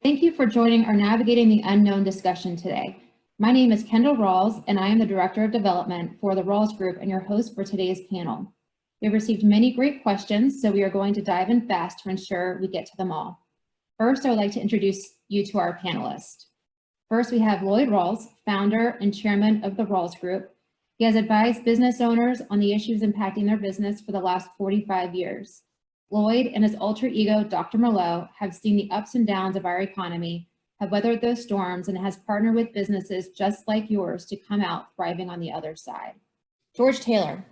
Thank you for joining our Navigating the Unknown discussion today. My name is Kendall Rawls, and I am the Director of Development for the Rawls Group and your host for today's panel. We have received many great questions, so we are going to dive in fast to ensure we get to them all. First, I would like to introduce you to our panelists. First, we have Lloyd Rawls, founder and chairman of the Rawls Group. He has advised business owners on the issues impacting their business for the last 45 years. Lloyd and his alter ego, Dr. Merlot, have seen the ups and downs of our economy, have weathered those storms, and has partnered with businesses just like yours to come out thriving on the other side. George Taylor.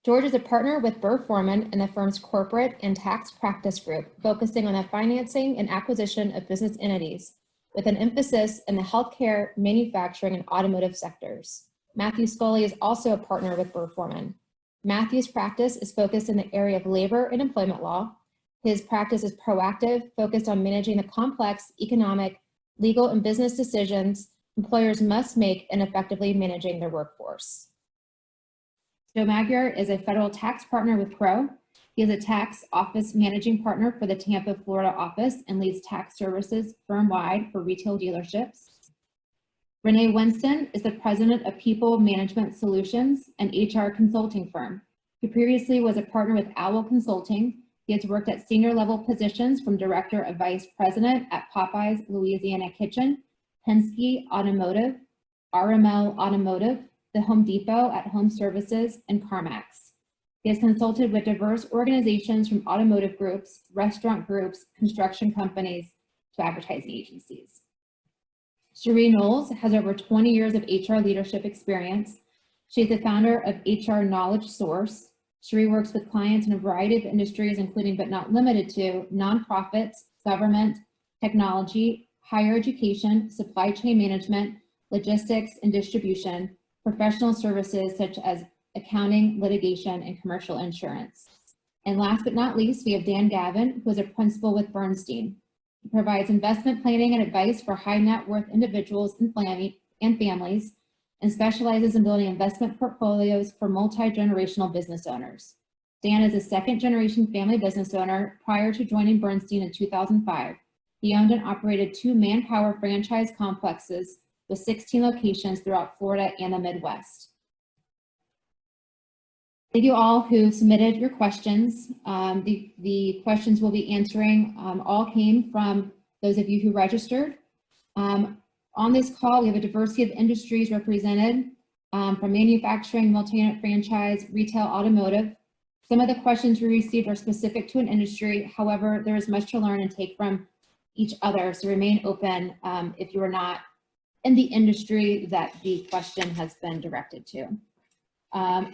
George is a partner with Burr Forman in the firm's corporate and tax practice group, focusing on the financing and acquisition of business entities, with an emphasis in the healthcare, manufacturing, and automotive sectors. Matthew Scully is also a partner with Burr Forman. Matthew's practice is focused in the area of labor and employment law. His practice is proactive, focused on managing the complex economic, legal, and business decisions employers must make in effectively managing their workforce. Joe Magyar is a federal tax partner with Crowe. He is a tax office managing partner for the Tampa, Florida office and leads tax services firm-wide for retail dealerships. Renee Winston is the president of People Management Solutions, an HR consulting firm. He previously was a partner with Owl Consulting. He has worked at senior level positions from director of vice president at Popeyes Louisiana Kitchen, Penske Automotive, RML Automotive, the Home Depot at Home Services, and CarMax. He has consulted with diverse organizations from automotive groups, restaurant groups, construction companies, to advertising agencies. Cherie Knowles has over 20 years of HR leadership experience. She is the founder of HR Knowledge Source. Cherie works with clients in a variety of industries, including but not limited to nonprofits, government, technology, higher education, supply chain management, logistics and distribution, professional services such as accounting, litigation, and commercial insurance. And last but not least, we have Dan Gavin, who is a principal with Bernstein. He provides investment planning and advice for high net worth individuals and families, and specializes in building investment portfolios for multi-generational business owners. Dan is a second-generation family business owner. Prior to joining Bernstein in 2005, he owned and operated 2 Manpower franchise complexes with 16 locations throughout Florida and the Midwest. Thank you all who submitted your questions. The questions we'll be answering all came from those of you who registered. On this call, we have a diversity of industries represented from manufacturing, multi-unit franchise, retail, automotive. Some of the questions we received are specific to an industry. However, there is much to learn and take from each other, so remain open if you are not in the industry that the question has been directed to.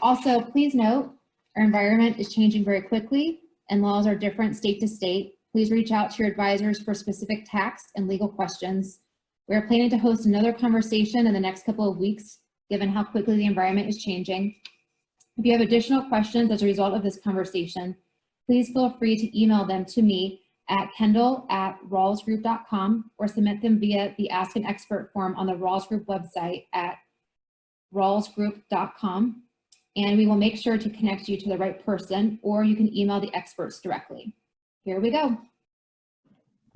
Also, please note, our environment is changing very quickly and laws are different state to state. Please reach out to your advisors for specific tax and legal questions. We are planning to host another conversation in the next couple of weeks, given how quickly the environment is changing. If you have additional questions as a result of this conversation, please feel free to email them to me at kendall@rawlsgroup.com or submit them via the Ask an Expert form on the Rawls Group website at rawlsgroup.com. And we will make sure to connect you to the right person, or you can email the experts directly. Here we go.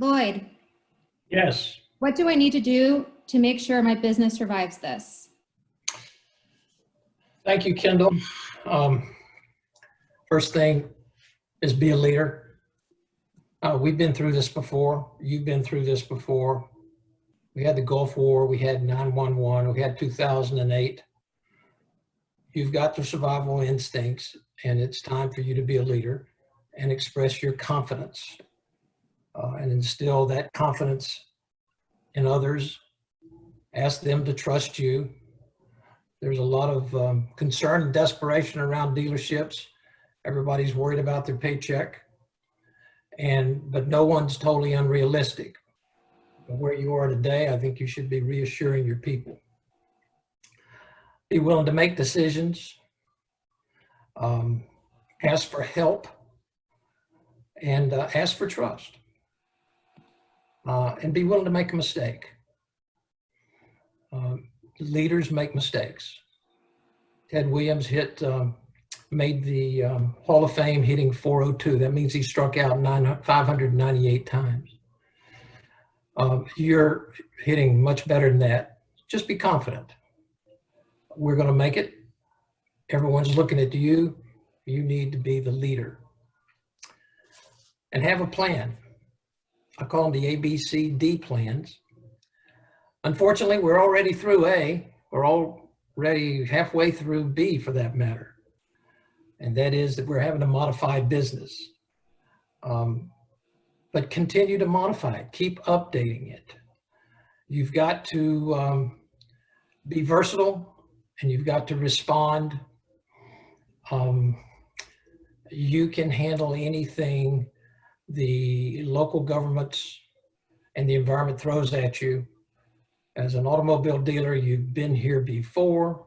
Lloyd. Yes. What do I need to do to make sure my business survives this? Thank you, Kendall. First thing is be a leader. We've been through this before. You've been through this before. We had the Gulf War, we had 9/11, we had 2008. You've got the survival instincts, and it's time for you to be a leader and express your confidence and instill that confidence in others. Ask them to trust you. There's a lot of concern and desperation around dealerships. Everybody's worried about their paycheck, but no one's totally unrealistic. Where you are today, I think you should be reassuring your people. Be willing to make decisions, ask for help, and ask for trust. And be willing to make a mistake. Leaders make mistakes. Ted Williams made the Hall of Fame hitting .402. That means he struck out 598 times. You're hitting much better than that. Just be confident. We're going to make it. Everyone's looking at you. You need to be the leader. And have a plan. I call them the A, B, C, D plans. Unfortunately, we're already through A. We're already halfway through B for that matter. And that is that we're having a modified business. But continue to modify it. Keep updating it. You've got to be versatile and you've got to respond. You can handle anything the local governments and the environment throws at you. As an automobile dealer, you've been here before.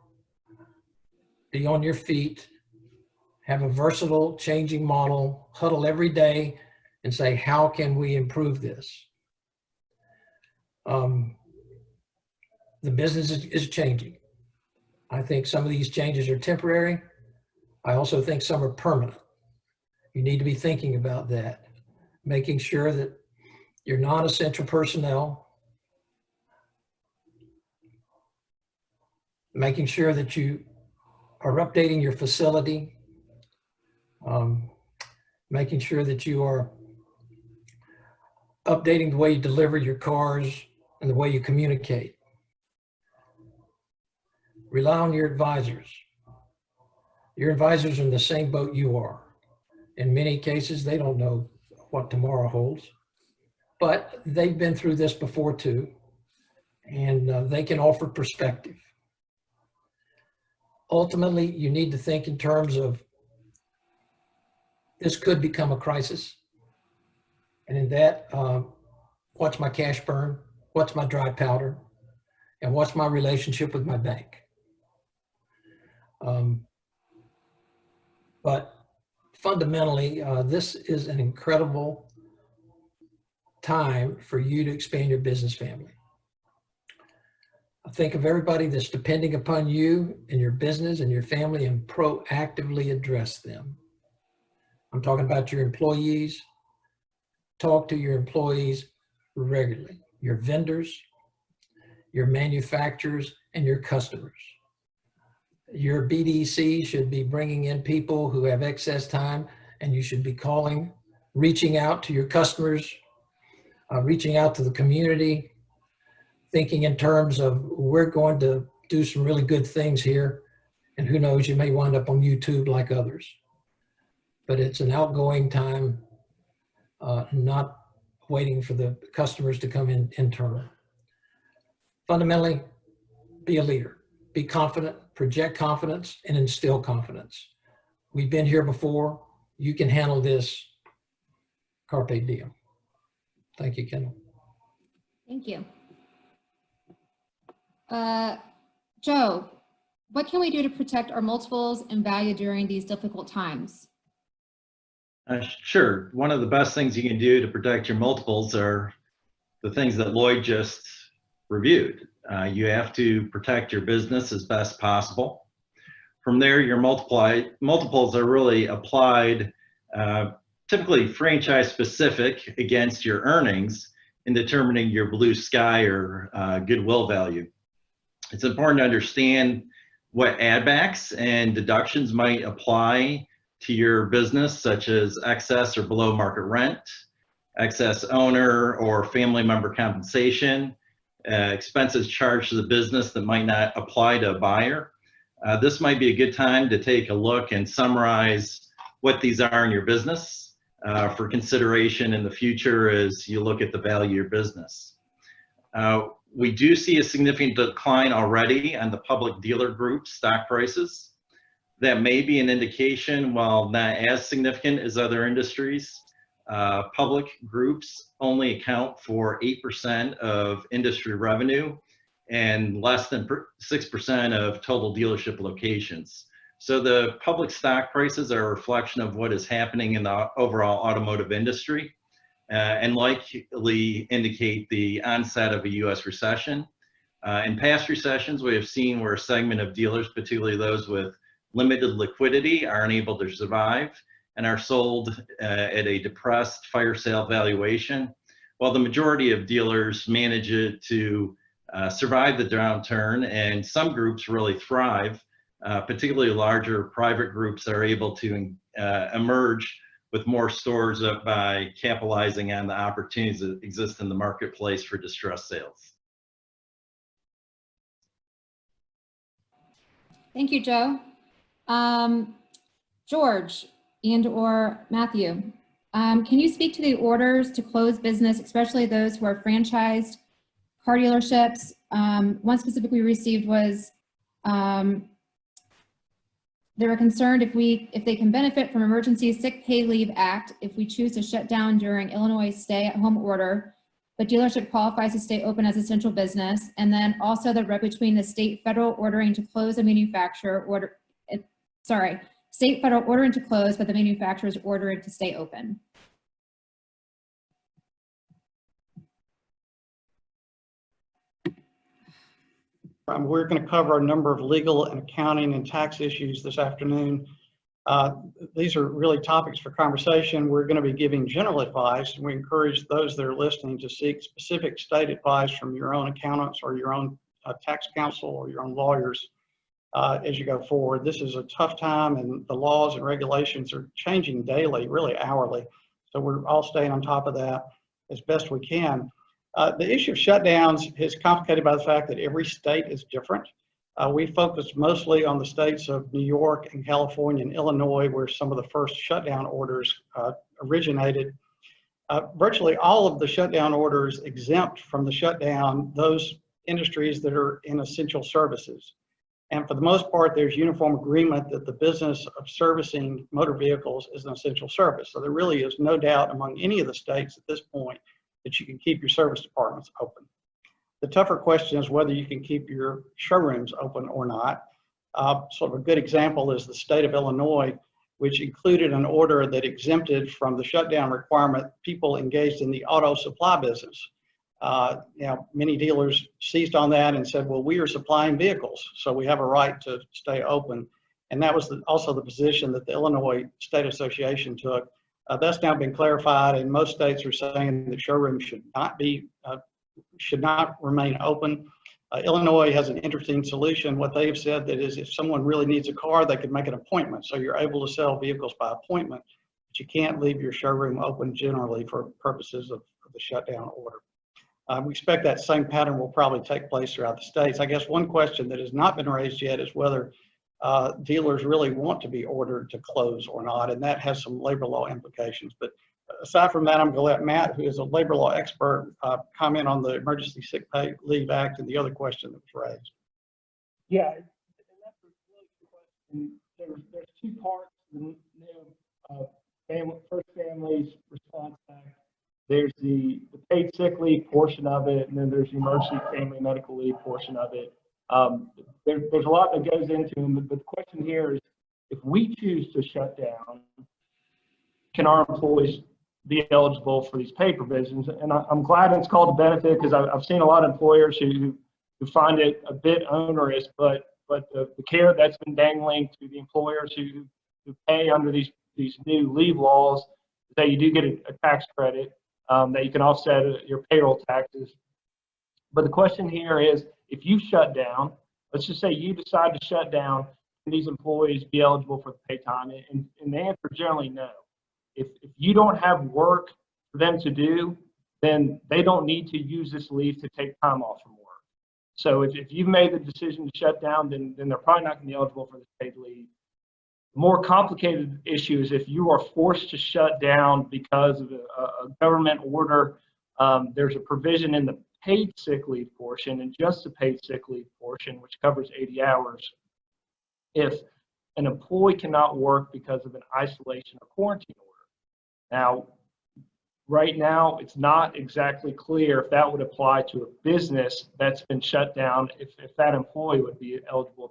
Be on your feet, have a versatile, changing model, huddle every day and say, how can we improve this? The business is changing. I think some of these changes are temporary. I also think some are permanent. You need to be thinking about that, making sure that your non-essential personnel, making sure that you are updating your facility, making sure that you are updating the way you deliver your cars and the way you communicate. Rely on your advisors. Your advisors are in the same boat you are. In many cases, they don't know what tomorrow holds, but they've been through this before too, and they can offer perspective. Ultimately, you need to think in terms of this could become a crisis. And in that, what's my cash burn? What's my dry powder? And what's my relationship with my bank? But fundamentally, this is an incredible time for you to expand your business family. Think of everybody that's depending upon you and your business and your family and proactively address them. I'm talking about your employees. Talk to your employees regularly, your vendors, your manufacturers, and your customers. Your BDC should be bringing in people who have excess time, and you should be calling, reaching out to your customers, reaching out to the community, thinking in terms of we're going to do some really good things here, and who knows, you may wind up on YouTube like others. But it's an outgoing time, not waiting for the customers to come in internal. Fundamentally, be a leader, be confident, project confidence, and instill confidence. We've been here before. You can handle this. Carpe diem. Thank you, Kendall. Thank you. Joe, what can we do to protect our multiples and value during these difficult times? Sure. One of the best things you can do to protect your multiples are the things that Lloyd just reviewed. You have to protect your business as best possible. From there, your multiples are really applied, typically franchise specific, against your earnings in determining your blue sky or goodwill value. It's important to understand what add backs and deductions might apply to your business, such as excess or below market rent, excess owner or family member compensation, expenses charged to the business that might not apply to a buyer. This might be a good time to take a look and summarize what these are in your business for consideration in the future as you look at the value of your business. We do see a significant decline already on the public dealer group stock prices. That may be an indication, while not as significant as other industries. Public groups only account for 8% of industry revenue and less than 6% of total dealership locations. So the public stock prices are a reflection of what is happening in the overall automotive industry and likely indicate the onset of a US recession. In past recessions, we have seen where a segment of dealers, particularly those with limited liquidity, are unable to survive and are sold at a depressed fire sale valuation, while the majority of dealers manage it to survive the downturn, and some groups really thrive, particularly larger private groups that are able to emerge with more stores up by capitalizing on the opportunities that exist in the marketplace for distressed sales. Thank you, Joe. George and/or Matthew, can you speak to the orders to close business, especially those who are franchised car dealerships? One specific we received was they were concerned if they can benefit from Emergency Sick Pay Leave Act if we choose to shut down during Illinois stay-at-home order, but dealership qualifies to stay open as essential business, and then also the rub between the state federal ordering to close a manufacturer state federal ordering to close, but the manufacturer is ordering to stay open. We're going to cover a number of legal and accounting and tax issues this afternoon. These are really topics for conversation. We're going to be giving general advice, and we encourage those that are listening to seek specific state advice from your own accountants or your own tax counsel or your own lawyers as you go forward. This is a tough time, and the laws and regulations are changing daily, really hourly. So we're all staying on top of that as best we can. The issue of shutdowns is complicated by the fact that every state is different. We focus mostly on the states of New York and California and Illinois, where some of the first shutdown orders originated. Virtually all of the shutdown orders exempt from the shutdown those industries that are in essential services. And for the most part, there's uniform agreement that the business of servicing motor vehicles is an essential service. So there really is no doubt among any of the states at this point that you can keep your service departments open. The tougher question is whether you can keep your showrooms open or not. Sort of a good example is the state of Illinois, which included an order that exempted from the shutdown requirement people engaged in the auto supply business. Many dealers seized on that and said, well, we are supplying vehicles, so we have a right to stay open. And that was also the position that the Illinois State Association took. That's now been clarified, and most states are saying that showrooms should not remain open. Illinois has an interesting solution. What they've said that is if someone really needs a car, they could make an appointment. So you're able to sell vehicles by appointment, but you can't leave your showroom open generally for purposes of the shutdown order. We expect that same pattern will probably take place throughout the states. I guess one question that has not been raised yet is whether dealers really want to be ordered to close or not, and that has some labor law implications. But aside from that, I'm going to let Matt, who is a labor law expert, comment on the Emergency Sick Pay Leave Act and the other question that was raised. Yeah, and that's a really good question. There's two parts to the new First Families Response Act. There's the paid sick leave portion of it, and then there's the emergency family medical leave portion of it. There's a lot that goes into them, but the question here is, if we choose to shut down, can our employees be eligible for these pay provisions? And I'm glad it's called a benefit, because I've seen a lot of employers who find it a bit onerous, but the care that's been dangling to the employers who pay under these new leave laws, that you do get a tax credit, that you can offset your payroll taxes. But the question here is, if you shut down, let's just say you decide to shut down, can these employees be eligible for the pay time? And the answer is generally no. If you don't have work for them to do, then they don't need to use this leave to take time off from work. So if you've made the decision to shut down, then they're probably not going to be eligible for this paid leave. The more complicated issue is if you are forced to shut down because of a government order. There's a provision in the paid sick leave portion, and just the paid sick leave portion, which covers 80 hours. If an employee cannot work because of an isolation or quarantine order. Now, right now, it's not exactly clear if that would apply to a business that's been shut down, if that employee would be eligible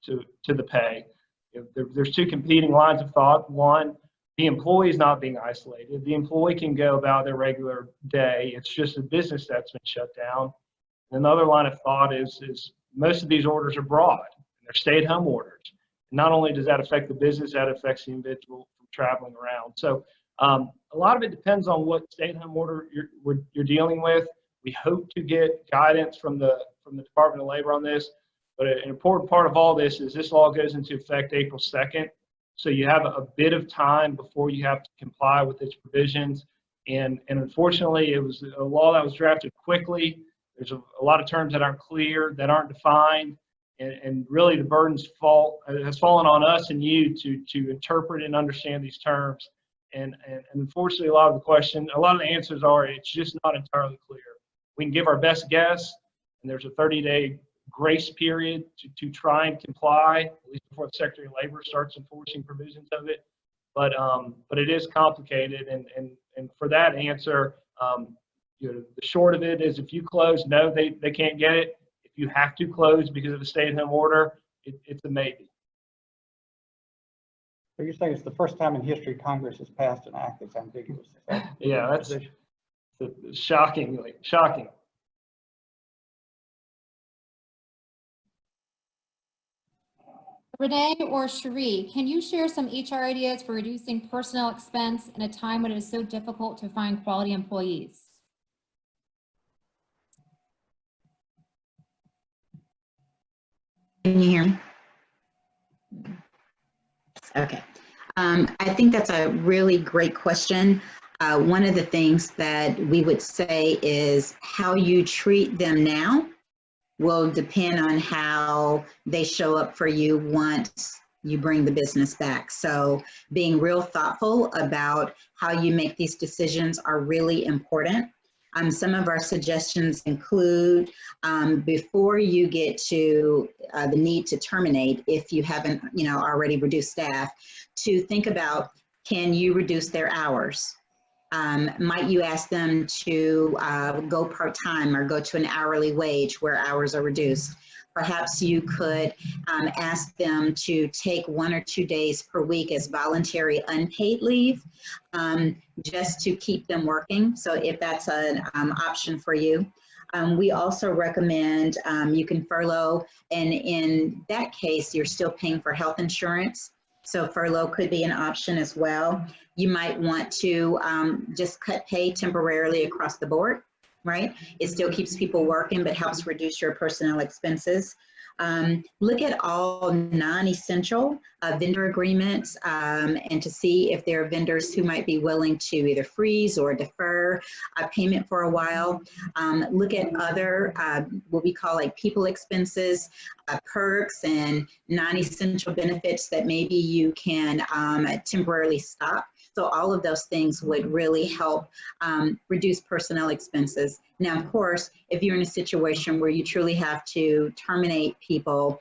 to the pay. There's two competing lines of thought. One, the employee is not being isolated. The employee can go about their regular day. It's just a business that's been shut down. Another line of thought is most of these orders are broad. They're stay-at-home orders. And not only does that affect the business, that affects the individual from traveling around. So a lot of it depends on what stay-at-home order you're dealing with. We hope to get guidance from the Department of Labor on this, but an important part of all this is this law goes into effect April 2nd. So you have a bit of time before you have to comply with its provisions. And unfortunately, it was a law that was drafted quickly. There's a lot of terms that aren't clear, that aren't defined. And really the burden's has fallen on us and you to interpret and understand these terms. And unfortunately, a lot of the answers are, it's just not entirely clear. We can give our best guess, and there's a 30-day grace period to try and comply, at least before the Secretary of Labor starts enforcing provisions of it. But it is complicated, and for that answer, the short of it is, if you close, no, they can't get it. If you have to close because of a stay-at-home order, it's a maybe. So you're saying it's the first time in history Congress has passed an act that's ambiguous? Yeah, that's shocking. Renee or Cherie, can you share some HR ideas for reducing personnel expense in a time when it is so difficult to find quality employees? Can you hear me? Okay. I think that's a really great question. One of the things that we would say is how you treat them now will depend on how they show up for you once you bring the business back. So being real thoughtful about how you make these decisions are really important. Some of our suggestions include, before you get to the need to terminate, if you haven't already reduced staff, to think about, can you reduce their hours? Might you ask them to go part-time or go to an hourly wage where hours are reduced? Perhaps you could ask them to take 1 or 2 days per week as voluntary unpaid leave, just to keep them working. So if that's an option for you. We also recommend you can furlough, and in that case, you're still paying for health insurance. So furlough could be an option as well. You might want to just cut pay temporarily across the board, right? It still keeps people working, but helps reduce your personnel expenses. Look at all non-essential vendor agreements and to see if there are vendors who might be willing to either freeze or defer payment for a while. Look at other, what we call like people expenses, perks and non-essential benefits that maybe you can temporarily stop. So all of those things would really help reduce personnel expenses. Now, of course, if you're in a situation where you truly have to terminate people,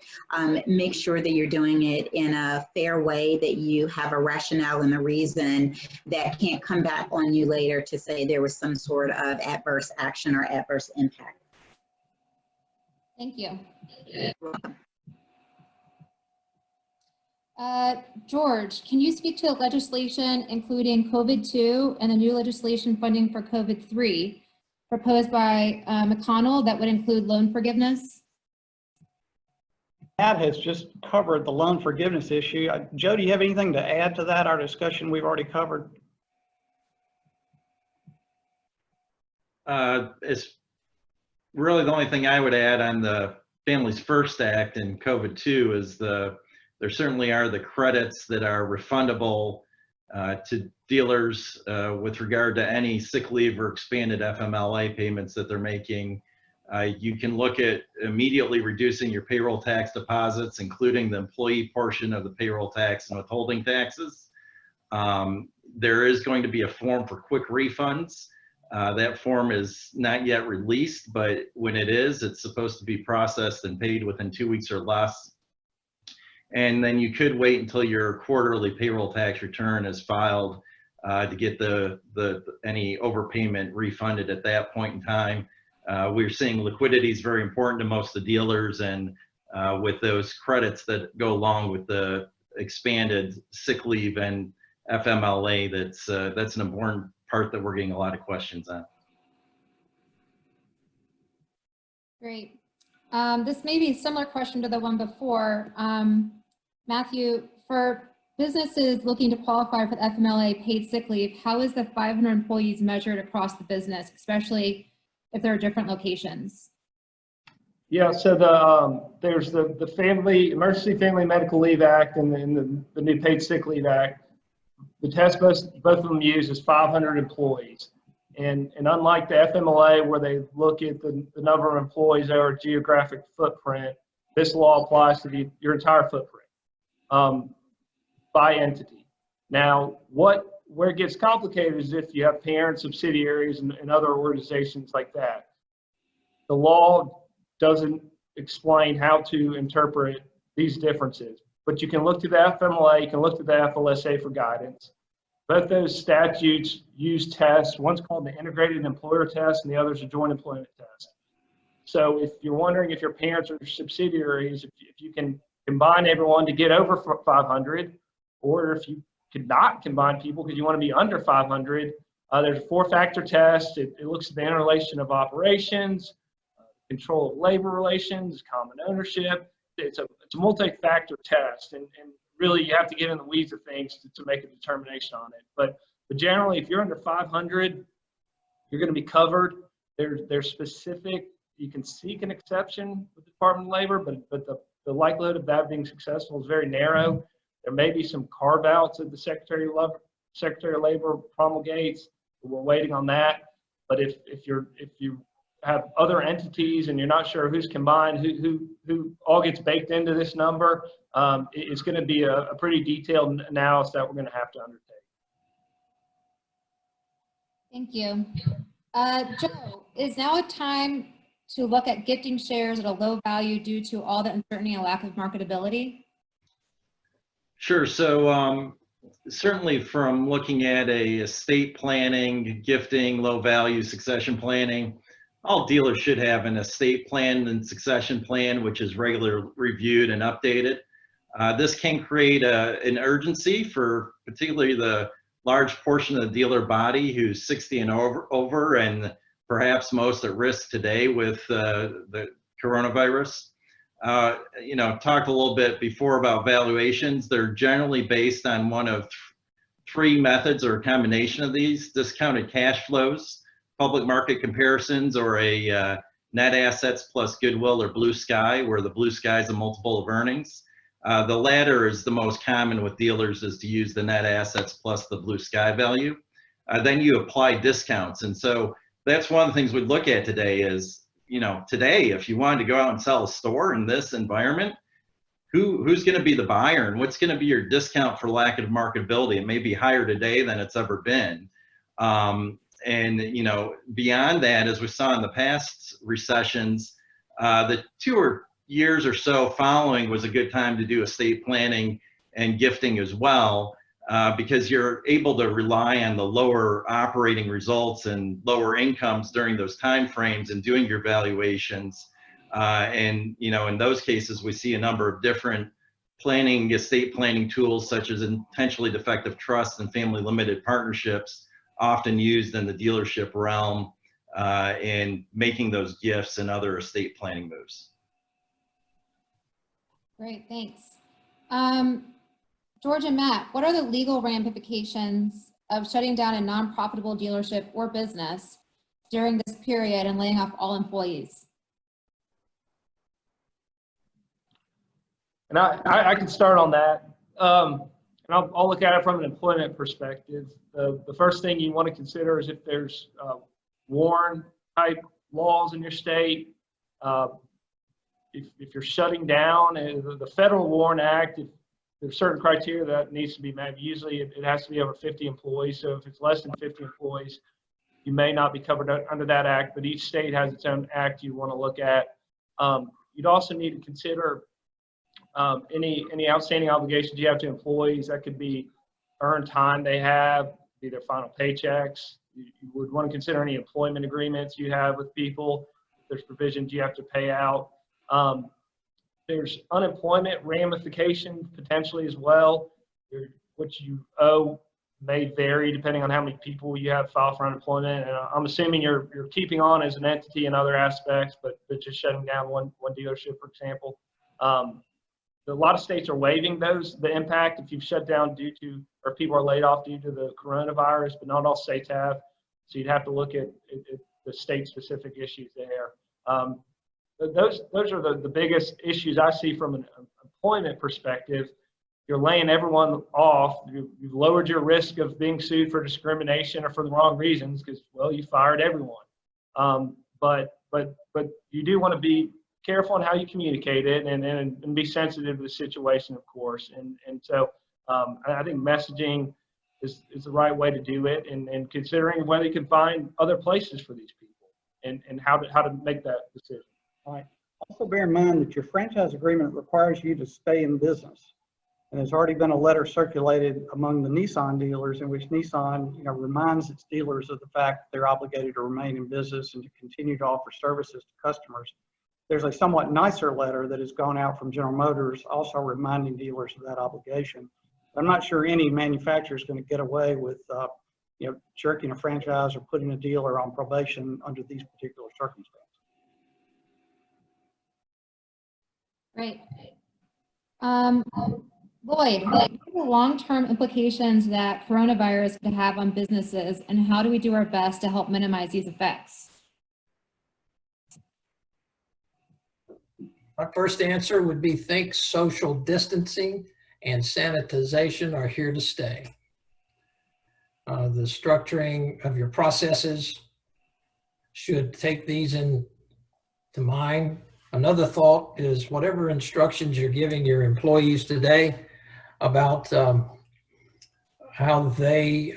make sure that you're doing it in a fair way, that you have a rationale and a reason that can't come back on you later to say there was some sort of adverse action or adverse impact. Thank you. George, can you speak to legislation including COVID-2 and the new legislation funding for COVID-3 proposed by McConnell that would include loan forgiveness? Matt has just covered the loan forgiveness issue. Joe, do you have anything to add to that, our discussion we've already covered? It's really the only thing I would add on the Families First Act and COVID-2 is there certainly are the credits that are refundable to dealers with regard to any sick leave or expanded FMLA payments that they're making. You can look at immediately reducing your payroll tax deposits, including the employee portion of the payroll tax and withholding taxes. There is going to be a form for quick refunds. That form is not yet released, but when it is, it's supposed to be processed and paid within 2 weeks or less. And then you could wait until your quarterly payroll tax return is filed to get any overpayment refunded at that point in time. We're seeing liquidity is very important to most of the dealers, and with those credits that go along with the expanded sick leave and FMLA, that's an important part that we're getting a lot of questions on. Great. This may be a similar question to the one before. Matthew, for businesses looking to qualify for the FMLA paid sick leave, how is the 500 employees measured across the business, especially if there are different locations? Yeah, so there's the Family Emergency Family Medical Leave Act and the new Paid Sick Leave Act. The test both of them use is 500 employees. And unlike the FMLA, where they look at the number of employees or geographic footprint, this law applies to your entire footprint by entity. Now, where it gets complicated is if you have parent subsidiaries and other organizations like that. The law doesn't explain how to interpret these differences, but you can look to the FMLA, you can look to the FLSA for guidance. Both those statutes use tests. One's called the Integrated Employer Test and the other's a Joint Employment Test. So if you're wondering if your parents or subsidiaries, if you can combine everyone to get over 500, or if you could not combine people because you want to be under 500, there's a 4-factor test. It looks at the interrelation of operations, control of labor relations, common ownership. It's a multi-factor test, and really you have to get in the weeds of things to make a determination on it. But generally, if you're under 500, you're going to be covered. There's specific, you can seek an exception with the Department of Labor, but the likelihood of that being successful is very narrow. There may be some carve-outs that the Secretary of Labor promulgates. We're waiting on that. But if you have other entities and you're not sure who's combined, who all gets baked into this number, it's going to be a pretty detailed analysis that we're going to have to undertake. Thank you. Joe, is now a time to look at gifting shares at a low value due to all the uncertainty and lack of marketability? Sure. So certainly from looking at a estate planning, gifting, low value succession planning, all dealers should have an estate plan and succession plan, which is regularly reviewed and updated. This can create an urgency for particularly the large portion of the dealer body who's 60 and over and perhaps most at risk today with the coronavirus. Talked a little bit before about valuations. They're generally based on one of 3 methods or a combination of these: discounted cash flows, public market comparisons, or a net assets plus goodwill or blue sky, where the blue sky is a multiple of earnings. The latter is the most common with dealers, is to use the net assets plus the blue sky value. Then you apply discounts. And so that's one of the things we look at today is, today, if you wanted to go out and sell a store in this environment, who's going to be the buyer and what's going to be your discount for lack of marketability? It may be higher today than it's ever been. And beyond that, as we saw in the past recessions, the 2 years or so following was a good time to do estate planning and gifting as well, because you're able to rely on the lower operating results and lower incomes during those time frames and doing your valuations. And in those cases, we see a number of different estate planning tools, such as intentionally defective trusts and family limited partnerships, often used in the dealership realm in making those gifts and other estate planning moves. Great, thanks. George and Matt, what are the legal ramifications of shutting down a non-profitable dealership or business during this period and laying off all employees? And I can start on that. And I'll look at it from an employment perspective. The first thing you want to consider is if there's WARN type laws in your state. If you're shutting down, the Federal WARN Act, if there's certain criteria that needs to be met. Usually it has to be over 50 employees. So if it's less than 50 employees, you may not be covered under that act, but each state has its own act you want to look at. You'd also need to consider any outstanding obligations you have to employees. That could be earned time they have, be their final paychecks. You would want to consider any employment agreements you have with people. If there's provisions you have to pay out. There's unemployment ramifications potentially as well. What you owe may vary depending on how many people you have file for unemployment. And I'm assuming you're keeping on as an entity in other aspects, but just shutting down one dealership, for example. a lot of states are waiving the impact if you've shut down due to, or people are laid off due to the coronavirus, but not all states have. So you'd have to look at the state-specific issues there. Those are the biggest issues I see from an employment perspective. You're laying everyone off. You've lowered your risk of being sued for discrimination or for the wrong reasons because, well, you fired everyone. But you do want to be careful on how you communicate it and be sensitive to the situation, of course. And so I think messaging is the right way to do it, and considering whether you can find other places for these people and how to make that decision. All right. Also bear in mind that your franchise agreement requires you to stay in business. And there's already been a letter circulated among the Nissan dealers in which Nissan, reminds its dealers of the fact that they're obligated to remain in business and to continue to offer services to customers. There's a somewhat nicer letter that has gone out from General Motors, also reminding dealers of that obligation. I'm not sure any manufacturer is going to get away with, jerking a franchise or putting a dealer on probation under these particular circumstances. Right. Lloyd, what are the long-term implications that coronavirus could have on businesses, and how do we do our best to help minimize these effects? My first answer would be think social distancing and sanitization are here to stay. The structuring of your processes should take these into mind. Another thought is whatever instructions you're giving your employees today about how they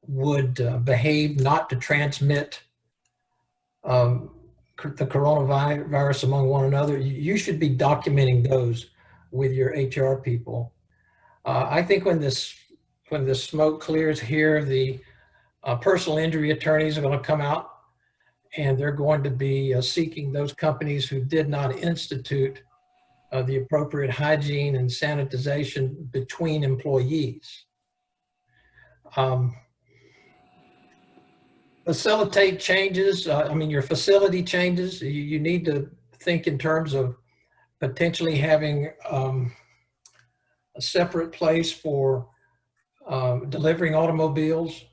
would behave not to transmit the coronavirus among one another, you should be documenting those with your HR people. I think when this smoke clears here, the personal injury attorneys are going to come out and they're going to be seeking those companies who did not institute the appropriate hygiene and sanitization between employees. Facilitate changes. Your facility changes. You need to think in terms of potentially having a separate place for delivering automobiles.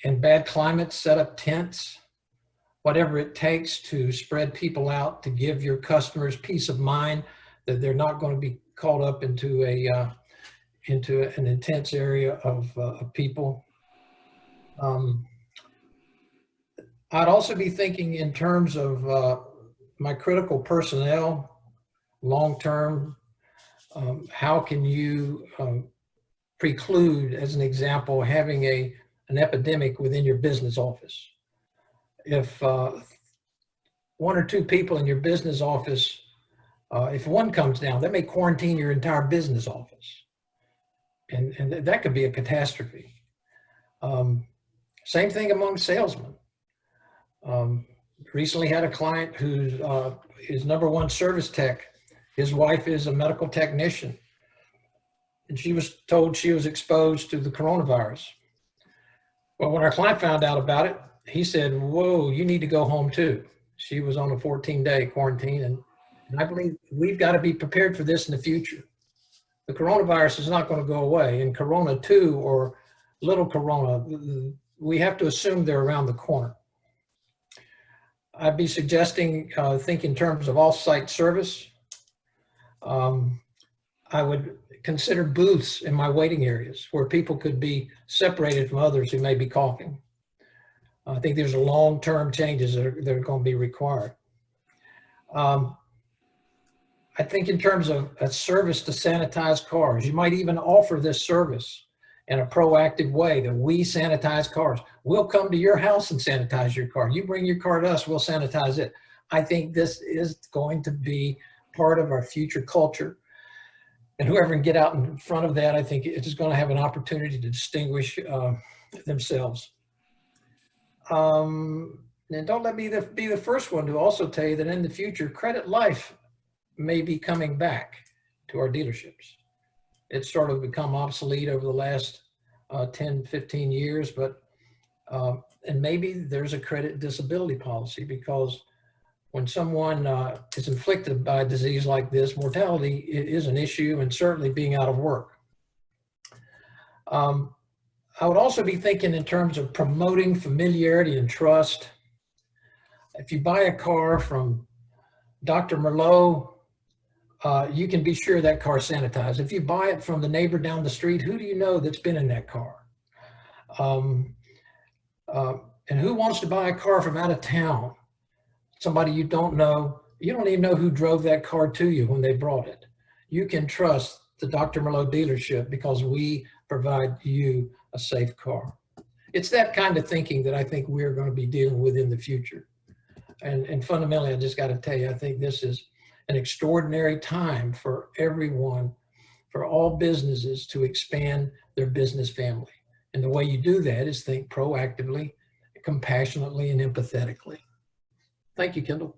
In bad climates, set up tents, whatever it takes to spread people out, to give your customers peace of mind that they're not going to be caught up into an intense area of people. I'd also be thinking in terms of my critical personnel, long-term. How can you preclude, as an example, having an epidemic within your business office? If one or two people in your business office, if one comes down, that may quarantine your entire business office. And that could be a catastrophe. Same thing among salesmen. Recently had a client who's his number one service tech. His wife is a medical technician. And she was told she was exposed to the coronavirus. Well, when our client found out about it, he said, whoa, you need to go home too. She was on a 14-day quarantine. And I believe we've got to be prepared for this in the future. The coronavirus is not going to go away. And Corona 2 or little Corona, we have to assume they're around the corner. I'd be suggesting think in terms of off-site service. I would consider booths in my waiting areas where people could be separated from others who may be coughing. I think there's long-term changes that are going to be required. I think in terms of a service to sanitize cars, you might even offer this service in a proactive way that we sanitize cars. We'll come to your house and sanitize your car. You bring your car to us, we'll sanitize it. I think this is going to be part of our future culture. And whoever can get out in front of that, I think it is going to have an opportunity to distinguish themselves. And don't let me be the first one to also tell you that in the future, credit life may be coming back to our dealerships. It's sort of become obsolete over the last 10, 15 years, but and maybe there's a credit disability policy because when someone is inflicted by a disease like this, mortality is an issue, and certainly being out of work. I would also be thinking in terms of promoting familiarity and trust. If you buy a car from Dr. Merlot, you can be sure that car's sanitized. If you buy it from the neighbor down the street, who do you know that's been in that car? And who wants to buy a car from out of town? Somebody you don't know. You don't even know who drove that car to you when they brought it. You can trust the Dr. Merlot dealership because we provide you a safe car. It's that kind of thinking that I think we're going to be dealing with in the future. And fundamentally, I just got to tell you, I think this is an extraordinary time for everyone, for all businesses to expand their business family. And the way you do that is think proactively, compassionately, and empathetically. Thank you, Kendall.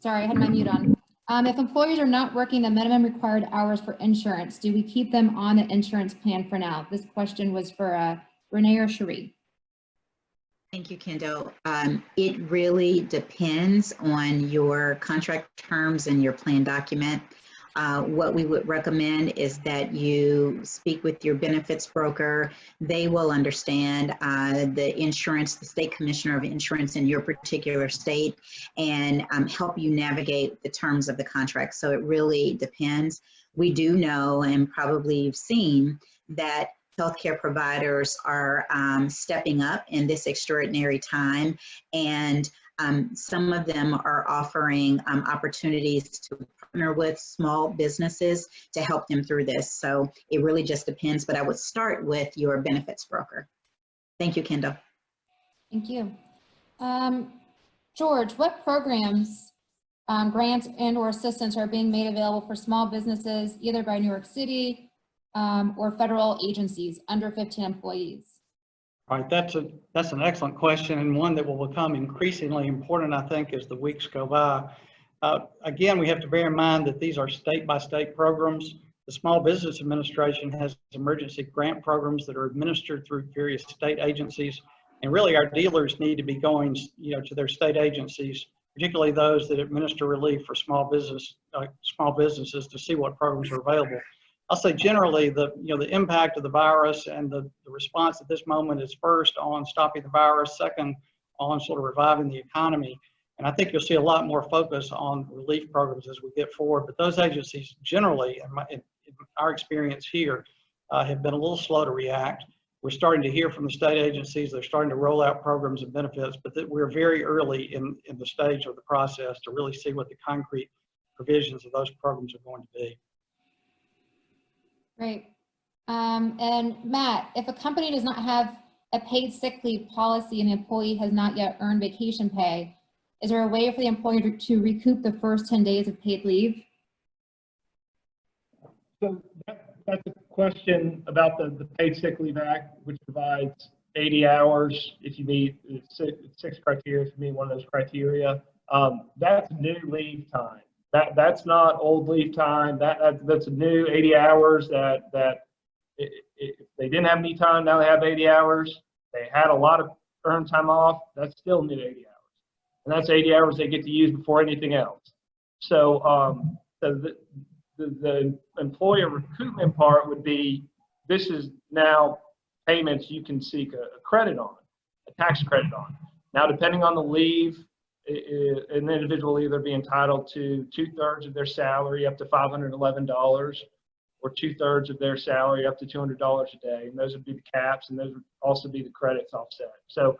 Sorry, I had my mute on. If employers are not working the minimum required hours for insurance, do we keep them on the insurance plan for now? This question was for Renee or Cherie. Thank you, Kendall. It really depends on your contract terms and your plan document. What we would recommend is that you speak with your benefits broker. They will understand the insurance, the state commissioner of insurance in your particular state, and help you navigate the terms of the contract. So it really depends. We do know, and probably you've seen, that healthcare providers are stepping up in this extraordinary time, and some of them are offering opportunities to partner with small businesses to help them through this. So it really just depends, but I would start with your benefits broker. Thank you, Kendall. Thank you. George, what programs, grants and or assistance are being made available for small businesses, either by New York City or federal agencies under 15 employees? All right, that's an excellent question, and one that will become increasingly important, I think, as the weeks go by. Again, we have to bear in mind that these are state-by-state programs. The Small Business Administration has emergency grant programs that are administered through various state agencies, and really our dealers need to be going, to their state agencies, particularly those that administer relief for small businesses, to see what programs are available. I'll say generally the impact of the virus and the response at this moment is first on stopping the virus, second on sort of reviving the economy. And I think you'll see a lot more focus on relief programs as we get forward. But those agencies generally, in our experience here, have been a little slow to react. We're starting to hear from the state agencies. They're starting to roll out programs and benefits, but that we're very early in the stage of the process to really see what the concrete provisions of those programs are going to be. Great. And Matt, if a company does not have a paid sick leave policy and the employee has not yet earned vacation pay, is there a way for the employer to recoup the first 10 days of paid leave? So that's a question about the Paid Sick Leave Act, which provides 80 hours if you meet six criteria, if you meet one of those criteria. That's new leave time. That's not old leave time. That's a new 80 hours that if they didn't have any time, now they have 80 hours. They had a lot of earned time off, that's still new 80 hours. And that's 80 hours they get to use before anything else. So, the employer recoupment part would be, this is now payments you can seek a credit on, a tax credit on. Now, depending on the leave, an individual will either be entitled to 2/3 of their salary up to $511, or 2/3 of their salary up to $200 a day. And those would be the caps, and those would also be the credits offset. So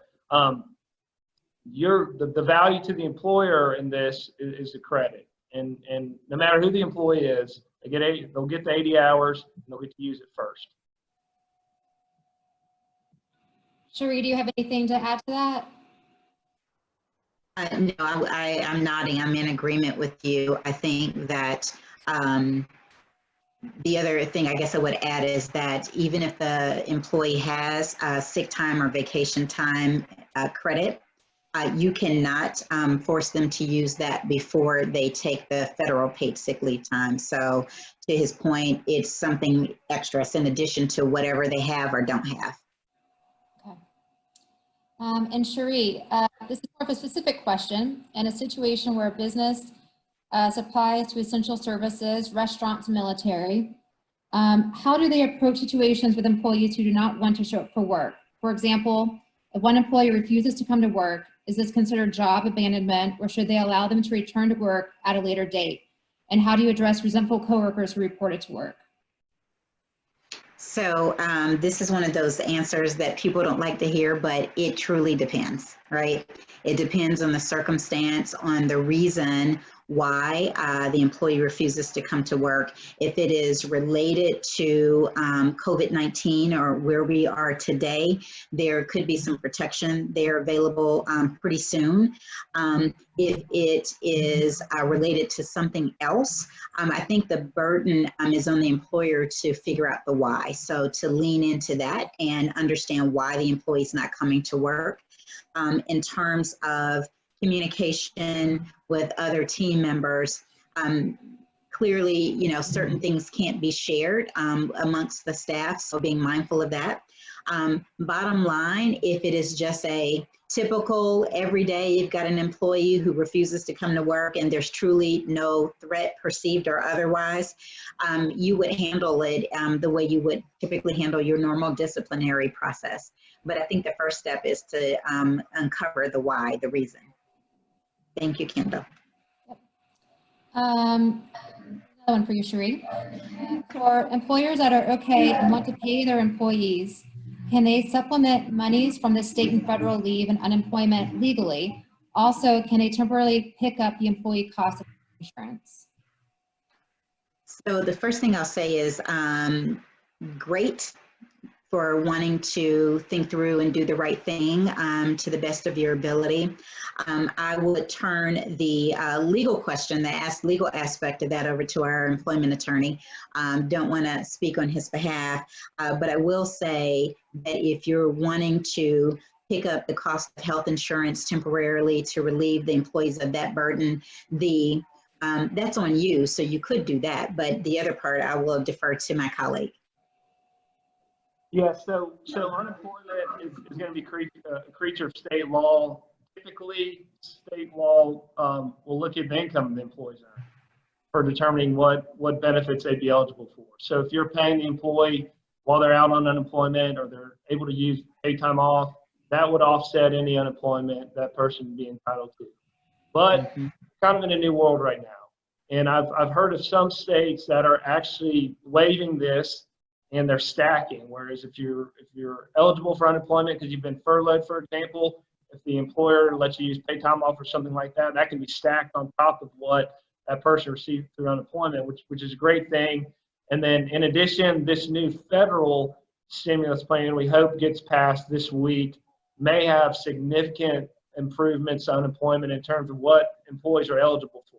the value to the employer in this is the credit. And no matter who the employee is, they'll get the 80 hours and they'll get to use it first. Cherie, do you have anything to add to that? No, I'm nodding. I'm in agreement with you. I think that The other thing I guess I would add is that even if the employee has sick time or vacation time credit, you cannot force them to use that before they take the federal paid sick leave time. So to his point, it's something extra. It's in addition to whatever they have or don't have. Okay. And Cherie, this is more of a specific question. In a situation where a business supplies to essential services, restaurants, military, how do they approach situations with employees who do not want to show up for work? For example, if one employee refuses to come to work, is this considered job abandonment, or should they allow them to return to work at a later date? And how do you address resentful coworkers who report it to work? So this is one of those answers that people don't like to hear, but it truly depends, right? It depends on the circumstance, on the reason why the employee refuses to come to work. If it is related to COVID-19 or where we are today, there could be some protection there available pretty soon. If it is related to something else, I think the burden is on the employer to figure out the why. So to lean into that and understand why the employee is not coming to work. In terms of communication with other team members, clearly, you know, certain things can't be shared amongst the staff, so being mindful of that. Bottom line, if it is just a typical everyday, you've got an employee who refuses to come to work and there's truly no threat perceived or otherwise, you would handle it the way you would typically handle your normal disciplinary process. But I think the first step is to uncover the why, the reason. Thank you, Kendall. Another one for you, Cherie. For employers that are okay and want to pay their employees, can they supplement monies from the state and federal leave and unemployment legally? Also, can they temporarily pick up the employee cost of insurance? So the first thing I'll say is great for wanting to think through and do the right thing to the best of your ability. I would turn the legal question, the legal aspect of that over to our employment attorney. Don't want to speak on his behalf, but I will say that if you're wanting to pick up the cost of health insurance temporarily to relieve the employees of that burden, that's on you, so you could do that, but the other part I will defer to my colleague. Yeah, so unemployment is going to be a creature of state law. Typically, state law will look at the income the employees earn for determining what benefits they'd be eligible for. So if you're paying the employee while they're out on unemployment or they're able to use paid time off, that would offset any unemployment that person would be entitled to. But kind of in a new world right now. And I've heard of some states that are actually waiving this and they're stacking. Whereas if you're eligible for unemployment because you've been furloughed, for example, if the employer lets you use paid time off or something like that, that can be stacked on top of what that person received through unemployment, which is a great thing. And then in addition, this new federal stimulus plan we hope gets passed this week may have significant improvements on unemployment in terms of what employees are eligible for.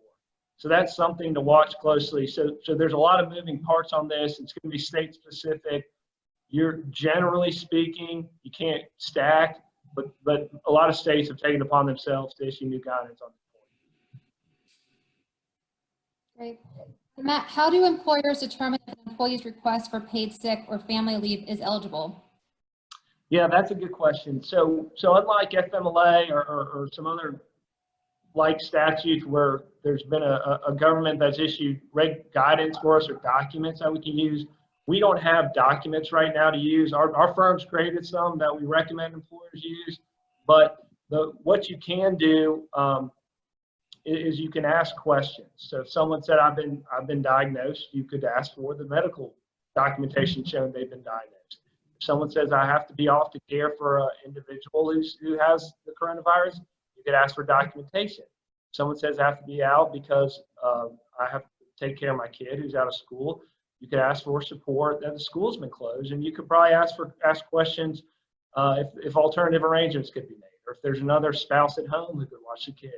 So that's something to watch closely. So there's a lot of moving parts on this. It's going to be state specific. You're generally speaking, you can't stack, but a lot of states have taken upon themselves to issue new guidance on this point. Great. Matt, how do employers determine if an employee's request for paid sick or family leave is eligible? Yeah, that's a good question. So unlike FMLA or some other like statutes where there's been a government that's issued guidance for us or documents that we can use, we don't have documents right now to use. Our firm's created some that we recommend employers use, but what you can do is you can ask questions. So if someone said, I've been diagnosed, you could ask for the medical documentation showing they've been diagnosed. If someone says, I have to be off to care for an individual who has the coronavirus, you could ask for documentation. If someone says I have to be out because I have to take care of my kid who's out of school, you could ask for support that the school's been closed, and you could probably ask questions if alternative arrangements could be made, or if there's another spouse at home who could watch the kid.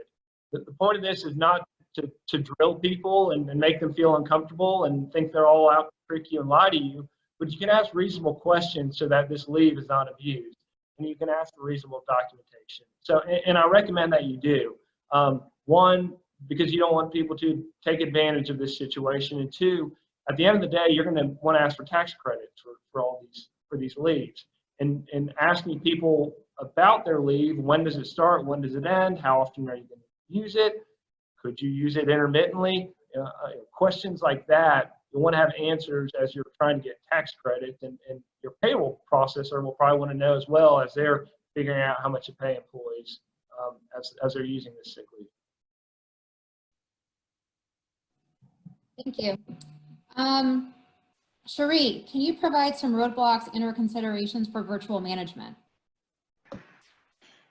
The point of this is not to drill people and make them feel uncomfortable and think they're all out to trick you and lie to you. But you can ask reasonable questions so that this leave is not abused. And you can ask for reasonable documentation. So, and I recommend that you do. One, because you don't want people to take advantage of this situation. And two, at the end of the day, you're going to want to ask for tax credits for these leaves. And asking people about their leave, when does it start, when does it end, how often are you going to use it, could you use it intermittently, questions like that. You want to have answers as you're trying to get tax credit, and your payroll processor will probably want to know as well as they're figuring out how much to pay employees as they're using this sick leave. Thank you. Cherie, can you provide some roadblocks and or considerations for virtual management?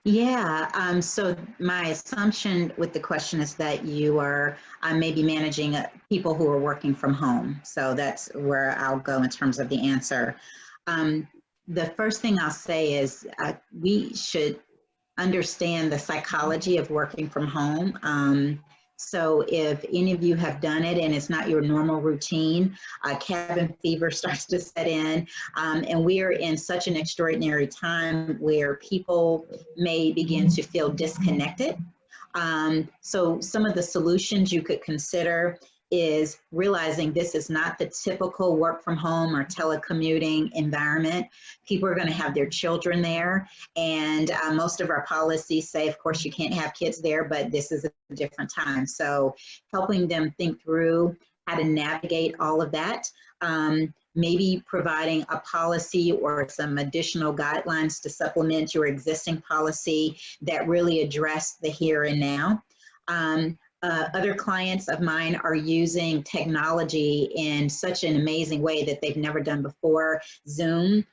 Yeah, so my assumption with the question is that you are maybe managing people who are working from home. So that's where I'll go in terms of the answer. The first thing I'll say is we should understand the psychology of working from home. So if any of you have done it and it's not your normal routine, cabin fever starts to set in. And we are in such an extraordinary time where people may begin to feel disconnected. So some of the solutions you could consider is realizing this is not the typical work from home or telecommuting environment. People are going to have their children there, and most of our policies say, of course, you can't have kids there, but this is a different time. So helping them think through how to navigate all of that, maybe providing a policy or some additional guidelines to supplement your existing policy that really address the here and now. Other clients of mine are using technology in such an amazing way that they've never done before. Zoom,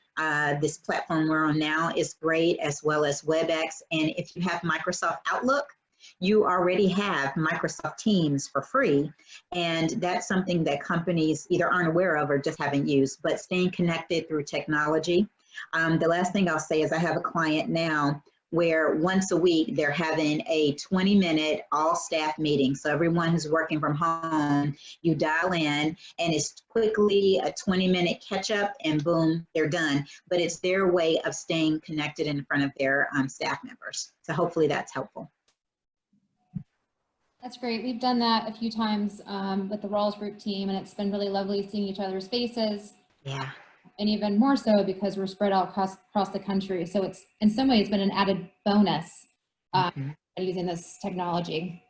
this platform we're on now, is great, as well as WebEx. And if you have Microsoft Outlook, you already have Microsoft Teams for free. And that's something that companies either aren't aware of or just haven't used, but staying connected through technology. The last thing I'll say is I have a client now where once a week they're having a 20-minute all-staff meeting. So everyone who's working from home, you dial in and it's quickly a 20-minute catch-up and boom, they're done. But it's their way of staying connected in front of their staff members. So hopefully that's helpful. That's great. We've done that a few times with the Rawls Group team, and it's been really lovely seeing each other's faces. Yeah. And even more so because we're spread out across the country. So it's in some ways been an added bonus using this technology.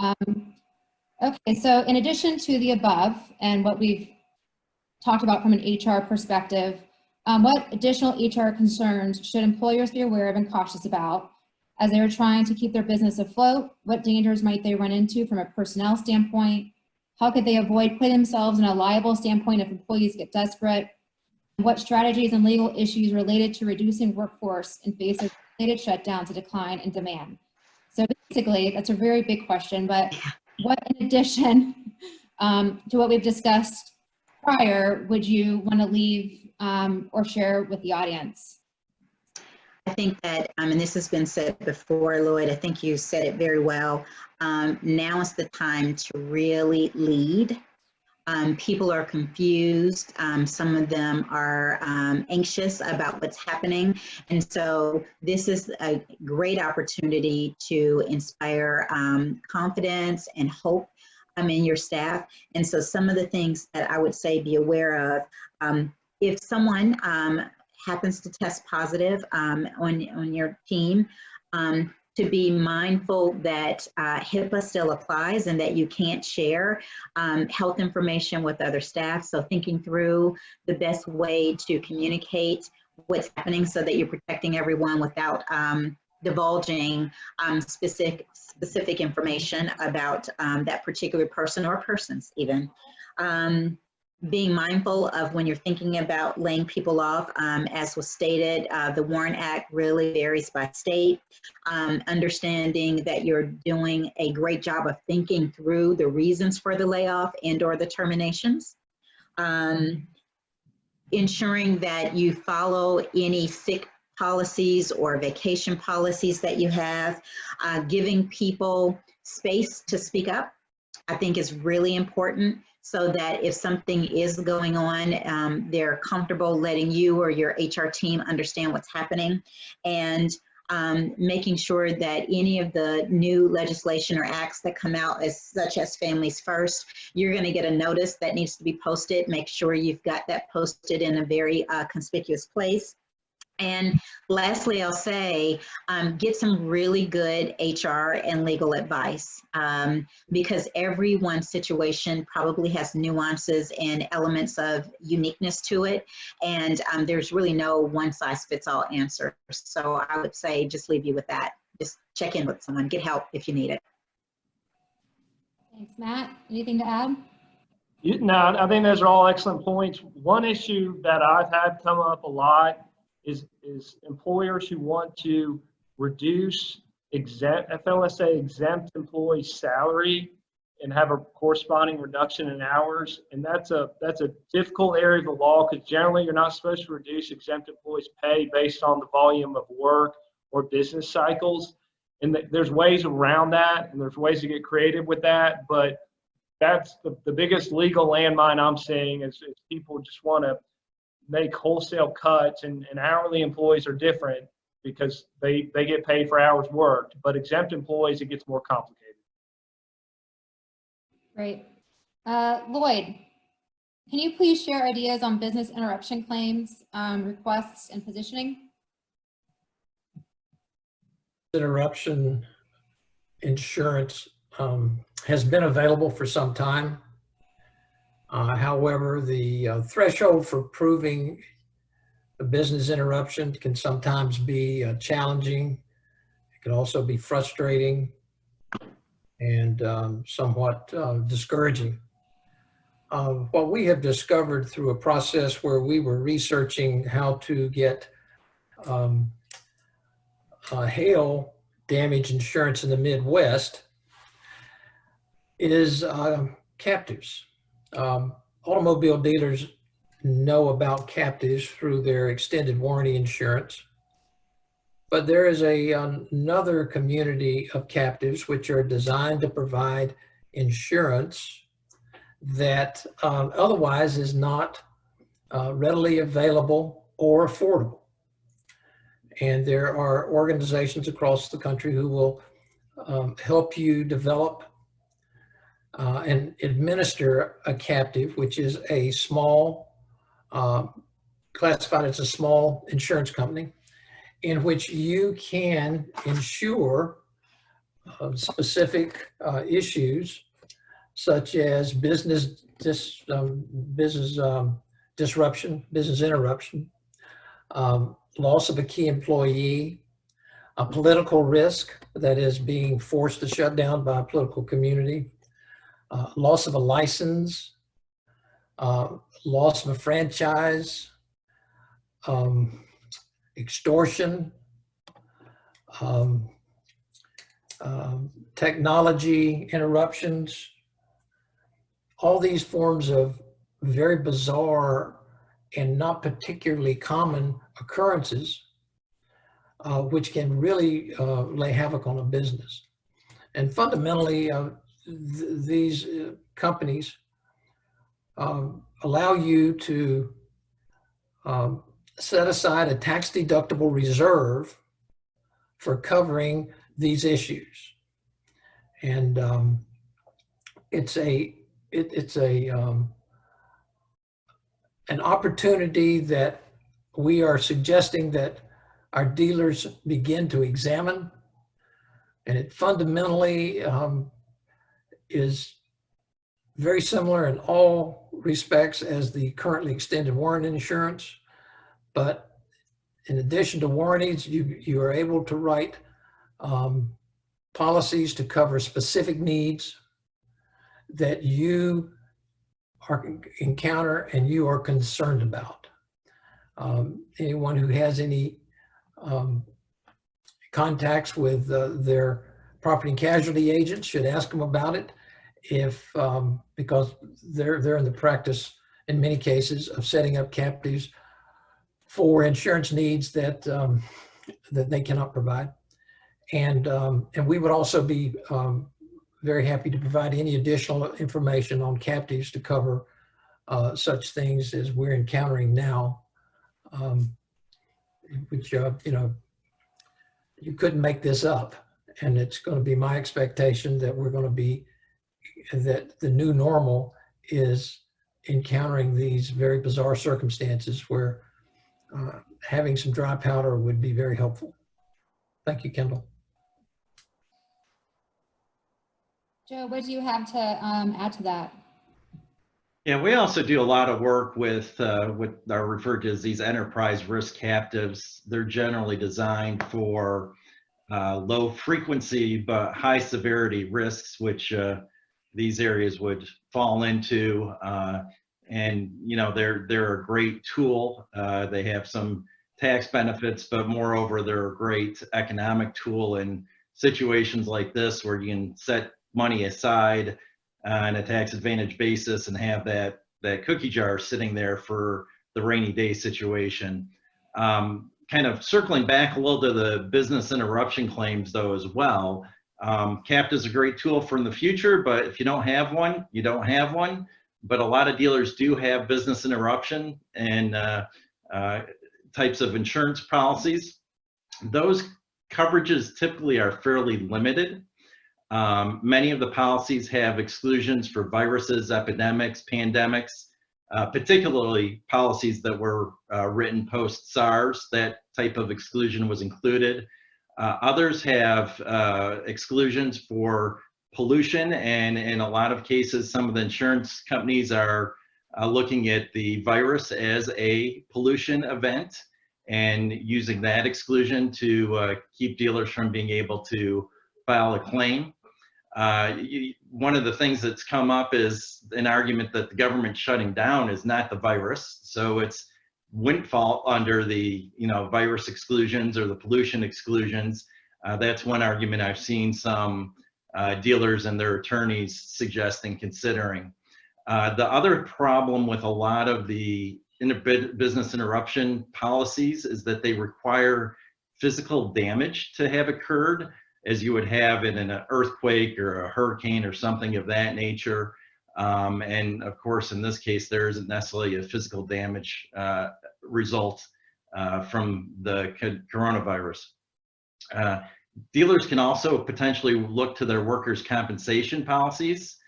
Okay, so in addition to the above and what we've talked about from an HR perspective, what additional HR concerns should employers be aware of and cautious about as they are trying to keep their business afloat? What dangers might they run into from a personnel standpoint? How could they avoid putting themselves in a liable standpoint if employees get desperate? What strategies and legal issues related to reducing workforce in face of related shutdowns, a decline in demand? So basically, that's a very big question, but what in addition to what we've discussed prior would you want to leave or share with the audience? I think that, and this has been said before, Lloyd, I think you said it very well. Now is the time to really lead. People are confused. Some of them are anxious about what's happening. And so this is a great opportunity to inspire confidence and hope in your staff. And so some of the things that I would say be aware of, if someone happens to test positive on your team, to be mindful that HIPAA still applies and that you can't share health information with other staff. So thinking through the best way to communicate what's happening so that you're protecting everyone without divulging specific information about that particular person or persons even. Being mindful of when you're thinking about laying people off, as was stated, the WARN Act really varies by state. Understanding that you're doing a great job of thinking through the reasons for the layoff and or the terminations. Ensuring that you follow any sick policies or vacation policies that you have, giving people space to speak up. I think is really important, so that if something is going on, they're comfortable letting you or your HR team understand what's happening, and making sure that any of the new legislation or acts that come out, such as Families First, you're going to get a notice that needs to be posted. Make sure you've got that posted in a very conspicuous place. And lastly, I'll say, get some really good HR and legal advice, because everyone's situation probably has nuances and elements of uniqueness to it. And there's really no one size fits all answer. So I would say just leave you with that. Just check in with someone, get help if you need it. Thanks, Matt. Anything to add? No, I think those are all excellent points. One issue that I've had come up a lot is employers who want to reduce FLSA exempt employee salary and have a corresponding reduction in hours. And that's a difficult area of the law, because generally you're not supposed to reduce exempt employees' pay based on the volume of work or business cycles. And there's ways around that, and there's ways to get creative with that. But that's the biggest legal landmine I'm seeing is people just want to make wholesale cuts, and hourly employees are different because they get paid for hours worked, but exempt employees, it gets more complicated. Great. Lloyd, can you please share ideas on business interruption claims, requests, and positioning? Interruption insurance has been available for some time. However, the threshold for proving a business interruption can sometimes be challenging. It can also be frustrating and somewhat discouraging. What we have discovered through a process where we were researching how to get hail damage insurance in the Midwest is captives. Automobile dealers know about captives through their extended warranty insurance, but there is another community of captives which are designed to provide insurance that otherwise is not readily available or affordable. And there are organizations across the country who will help you develop and administer a captive, which is a small, classified as a small insurance company, in which you can insure specific issues such as business disruption, business interruption, loss of a key employee, a political risk, that is being forced to shut down by a political community, loss of a license, loss of a franchise, extortion, technology interruptions, all these forms of very bizarre and not particularly common occurrences, which can really lay havoc on a business. And fundamentally, these companies allow you to set aside a tax-deductible reserve for covering these issues. And it's an opportunity that we are suggesting that our dealers begin to examine. And it fundamentally is very similar in all respects as the currently extended warranty insurance. But in addition to warranties, you are able to write policies to cover specific needs that you encounter and you are concerned about. Anyone who has any contacts with their property and casualty agents should ask them about it, because they're in the practice in many cases of setting up captives for insurance needs that that they cannot provide. And we would also be very happy to provide any additional information on captives to cover such things as we're encountering now, which, you know, you couldn't make this up. And it's going to be my expectation that we're going to be, that the new normal is encountering these very bizarre circumstances where having some dry powder would be very helpful. Thank you, Kendall. Joe, what do you have to add to that? Yeah, we also do a lot of work with what are referred to as these enterprise risk captives. They're generally designed for low frequency but high severity risks, which these areas would fall into. And you know, they're a great tool. They have some tax benefits, but moreover, they're a great economic tool in situations like this where you can set money aside on a tax advantage basis and have that cookie jar sitting there for the rainy day situation. Kind of circling back a little to the business interruption claims though as well, CAPT is a great tool for in the future, but if you don't have one, you don't have one. But a lot of dealers do have business interruption and types of insurance policies. Those coverages typically are fairly limited. Many of the policies have exclusions for viruses, epidemics, pandemics, particularly policies that were written post-SARS. That type of exclusion was included. Others have exclusions for pollution, and in a lot of cases, some of the insurance companies are looking at the virus as a pollution event and using that exclusion to keep dealers from being able to file a claim. One of the things that's come up is an argument that the government shutting down is not the virus, so it's wouldn't fall under the virus exclusions or the pollution exclusions. That's one argument I've seen some dealers and their attorneys suggesting considering. The other problem with a lot of the business interruption policies is that they require physical damage to have occurred, as you would have in an earthquake or a hurricane or something of that nature. And of course, in this case, there isn't necessarily a physical damage result from the coronavirus. Dealers can also potentially look to their workers' compensation policies.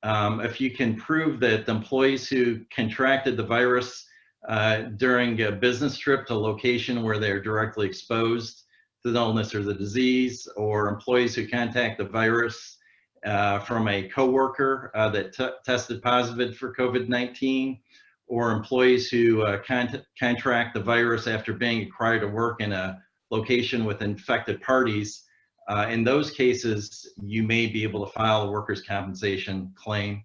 If you can prove that the employees who contracted the virus during a business trip to a location where they're directly exposed to the illness or the disease, or employees who contact the virus from a coworker that tested positive for COVID-19, or employees who contract the virus after being required to work in a location with infected parties. In those cases, you may be able to file a workers' compensation claim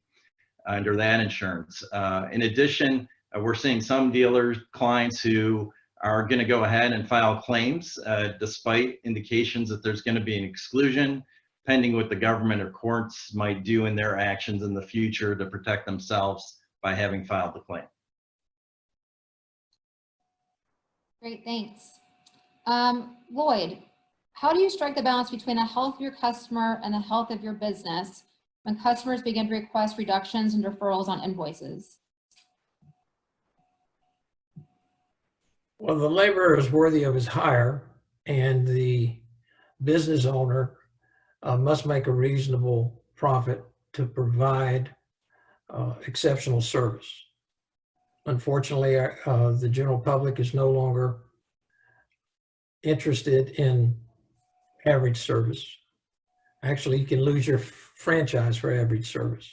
under that insurance. In addition, we're seeing some dealers, clients who are going to go ahead and file claims despite indications that there's going to be an exclusion, pending what the government or courts might do in their actions in the future to protect themselves by having filed the claim. Great, thanks. Lloyd, how do you strike the balance between the health of your customer and the health of your business when customers begin to request reductions and deferrals on invoices? Well, the laborer is worthy of his hire, and the business owner must make a reasonable profit to provide exceptional service. Unfortunately, the general public is no longer interested in average service. Actually, you can lose your franchise for average service.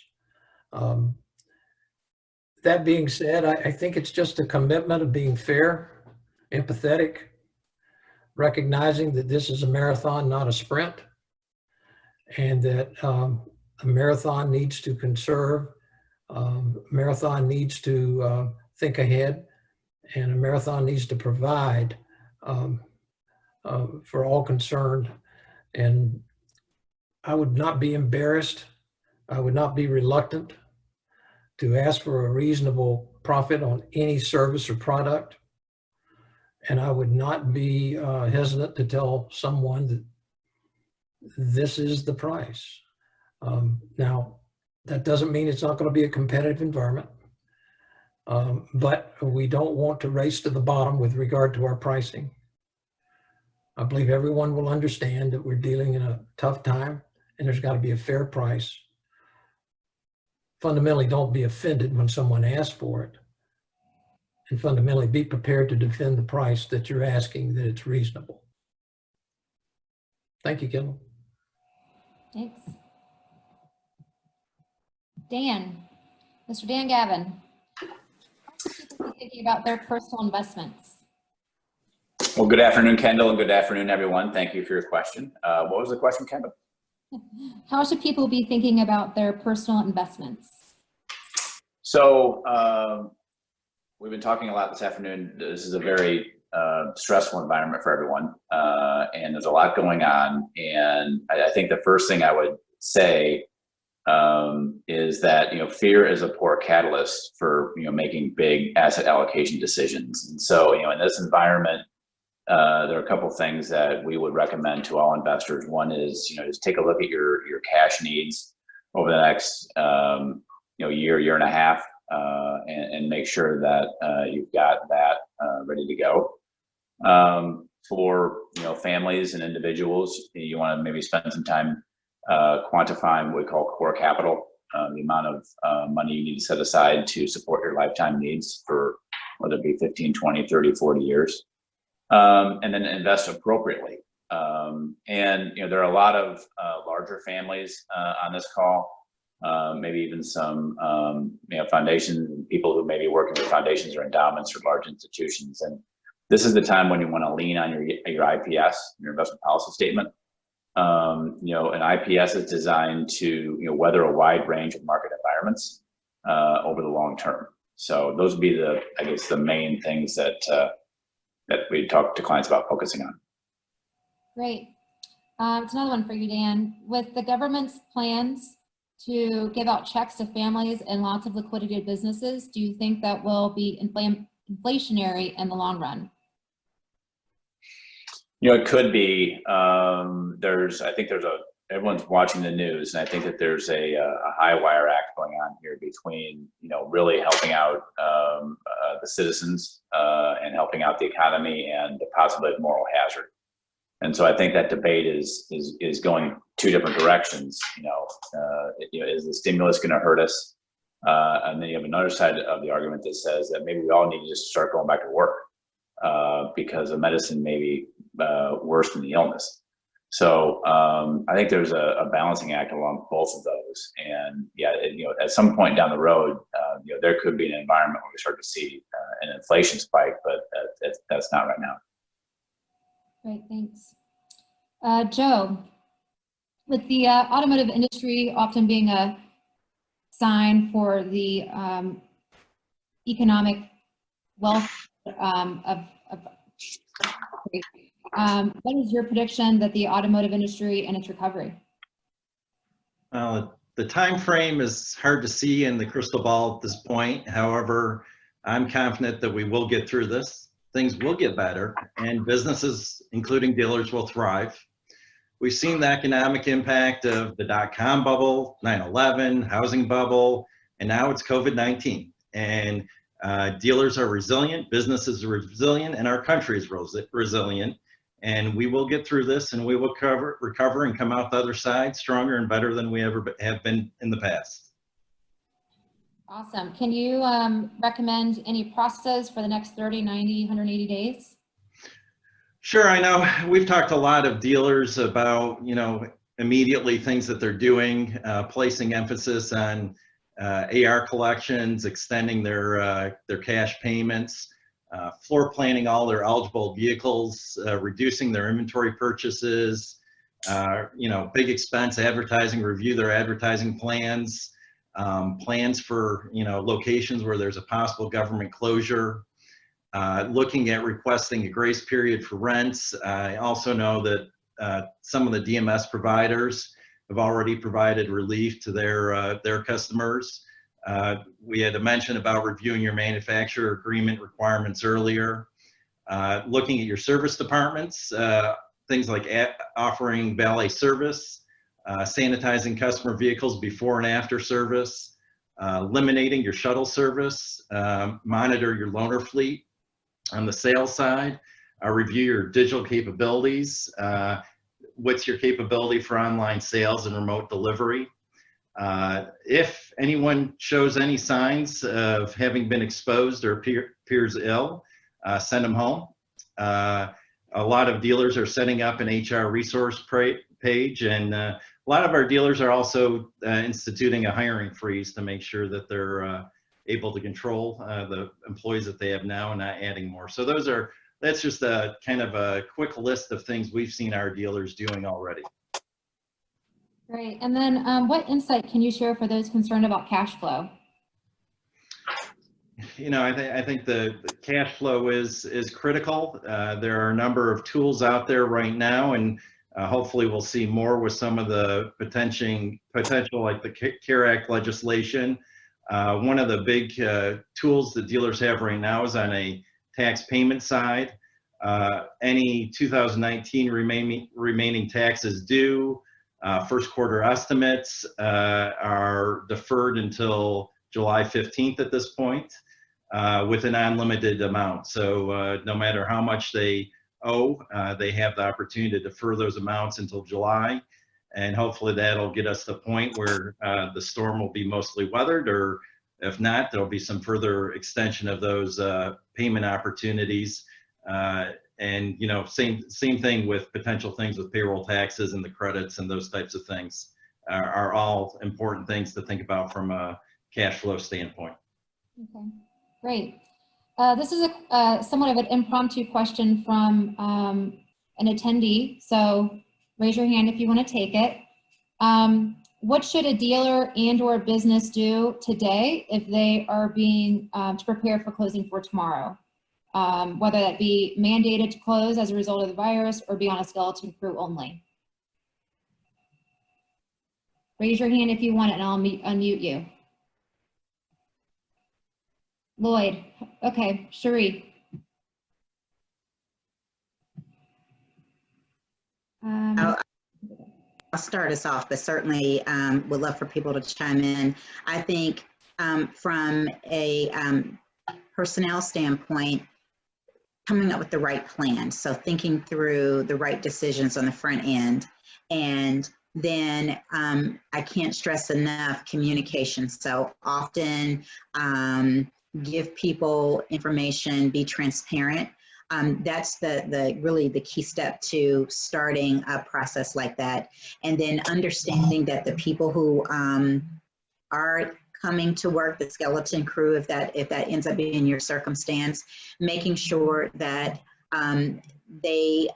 That being said, I think it's just a commitment of being fair, empathetic, recognizing that this is a marathon, not a sprint, and that a marathon needs to conserve, marathon needs to think ahead, and a marathon needs to provide for all concerned. And I would not be embarrassed, I would not be reluctant to ask for a reasonable profit on any service or product. And I would not be hesitant to tell someone that this is the price. Now, that doesn't mean it's not going to be a competitive environment, but we don't want to race to the bottom with regard to our pricing. I believe everyone will understand that we're dealing in a tough time and there's got to be a fair price. Fundamentally, don't be offended when someone asks for it. And fundamentally, be prepared to defend the price that you're asking, that it's reasonable. Thank you, Kendall. Thanks. Dan, Mr. Dan Gavin, how should people be thinking about their personal investments? Well, good afternoon, Kendall, and good afternoon, everyone. Thank you for your question. What was the question, Kendall? How should people be thinking about their personal investments? So we've been talking a lot this afternoon. This is a very stressful environment for everyone, and there's a lot going on. And I think the first thing I would say is that fear is a poor catalyst for making big asset allocation decisions. And so in this environment, there are a couple things that we would recommend to all investors. One is just take a look at your cash needs over the next year and a half, and make sure that you've got that ready to go. For families and individuals, you want to maybe spend some time quantifying what we call core capital, the amount of money you need to set aside to support your lifetime needs for whether it be 15, 20, 30, 40 years. And then invest appropriately. And there are a lot of larger families on this call, maybe even some foundation people who may be working with foundations or endowments or large institutions. And this is the time when you want to lean on your IPS, your investment policy statement. An IPS is designed to weather a wide range of market environments over the long term. So those would be the main things that we talk to clients about focusing on. Great. It's another one for you, Dan. With the government's plans to give out checks to families and lots of liquidity to businesses, do you think that will be inflationary in the long run? It could be. Everyone's watching the news, and I think that there's a high wire act going on here between, really helping out the citizens and helping out the economy and the possibility of moral hazard. And so I think that debate is going two different directions. Is the stimulus going to hurt us? And then you have another side of the argument that says that maybe we all need to just start going back to work because the medicine may be worse than the illness. So I think there's a balancing act along both of those. And at some point down the road, there could be an environment where we start to see an inflation spike, but that's not right now. Great, thanks. Joe, with the automotive industry often being a sign for the economic wealth of what is your prediction that the automotive industry and its recovery? The time frame is hard to see in the crystal ball at this point. However, I'm confident that we will get through this. Things will get better, and businesses, including dealers, will thrive. We've seen the economic impact of the dot-com bubble, 9/11, housing bubble, and now it's COVID-19. And dealers are resilient, businesses are resilient, and our country is resilient. And we will get through this, and we will recover and come out the other side stronger and better than we ever have been in the past. Awesome. Can you recommend any processes for the next 30, 90, 180 days? Sure. I know we've talked to a lot of dealers about, immediately things that they're doing, placing emphasis on AR collections, extending their cash payments, floor planning all their eligible vehicles, reducing their inventory purchases, big expense advertising, review their advertising plans, plans for, locations where there's a possible government closure, looking at requesting a grace period for rents. I also know that some of the DMS providers have already provided relief to their customers. We had a mention about reviewing your manufacturer agreement requirements earlier, looking at your service departments, things like offering valet service, sanitizing customer vehicles before and after service, eliminating your shuttle service, monitor your loaner fleet. On the sales side, review your digital capabilities. What's your capability for online sales and remote delivery? If anyone shows any signs of having been exposed or appears ill, send them home. A lot of dealers are setting up an HR resource page, and a lot of our dealers are also instituting a hiring freeze to make sure that they're able to control the employees that they have now and not adding more. So that's just a kind of a quick list of things we've seen our dealers doing already. Great. And then what insight can you share for those concerned about cash flow? You know, I think the cash flow is critical. There are a number of tools out there right now, and hopefully we'll see more with some of the potential like the CARE Act legislation. One of the big tools that dealers have right now is on a tax payment side. Any 2019 remaining taxes due, first quarter estimates are deferred until July 15th at this point, with an unlimited amount. So no matter how much they owe, they have the opportunity to defer those amounts until July. And hopefully that'll get us to the point where the storm will be mostly weathered, or if not, there'll be some further extension of those payment opportunities. And you know, same thing with potential things with payroll taxes and the credits and those types of things are all important things to think about from a cash flow standpoint. Okay, great. This is a somewhat of an impromptu question from an attendee. So raise your hand if you want to take it. What should a dealer and/or business do today if they are being to prepare for closing for tomorrow? Whether that be mandated to close as a result of the virus or be on a skeleton crew only. Raise your hand if you want it and I'll unmute you. Lloyd, okay, Cherie. I'll start us off, but certainly would love for people to chime in. I think from a personnel standpoint, coming up with the right plan. So thinking through the right decisions on the front end. And then I can't stress enough communication. So often give people information, be transparent. That's really the key step to starting a process like that. And then understanding that the people who are coming to work, the skeleton crew, if that ends up being your circumstance, making sure that they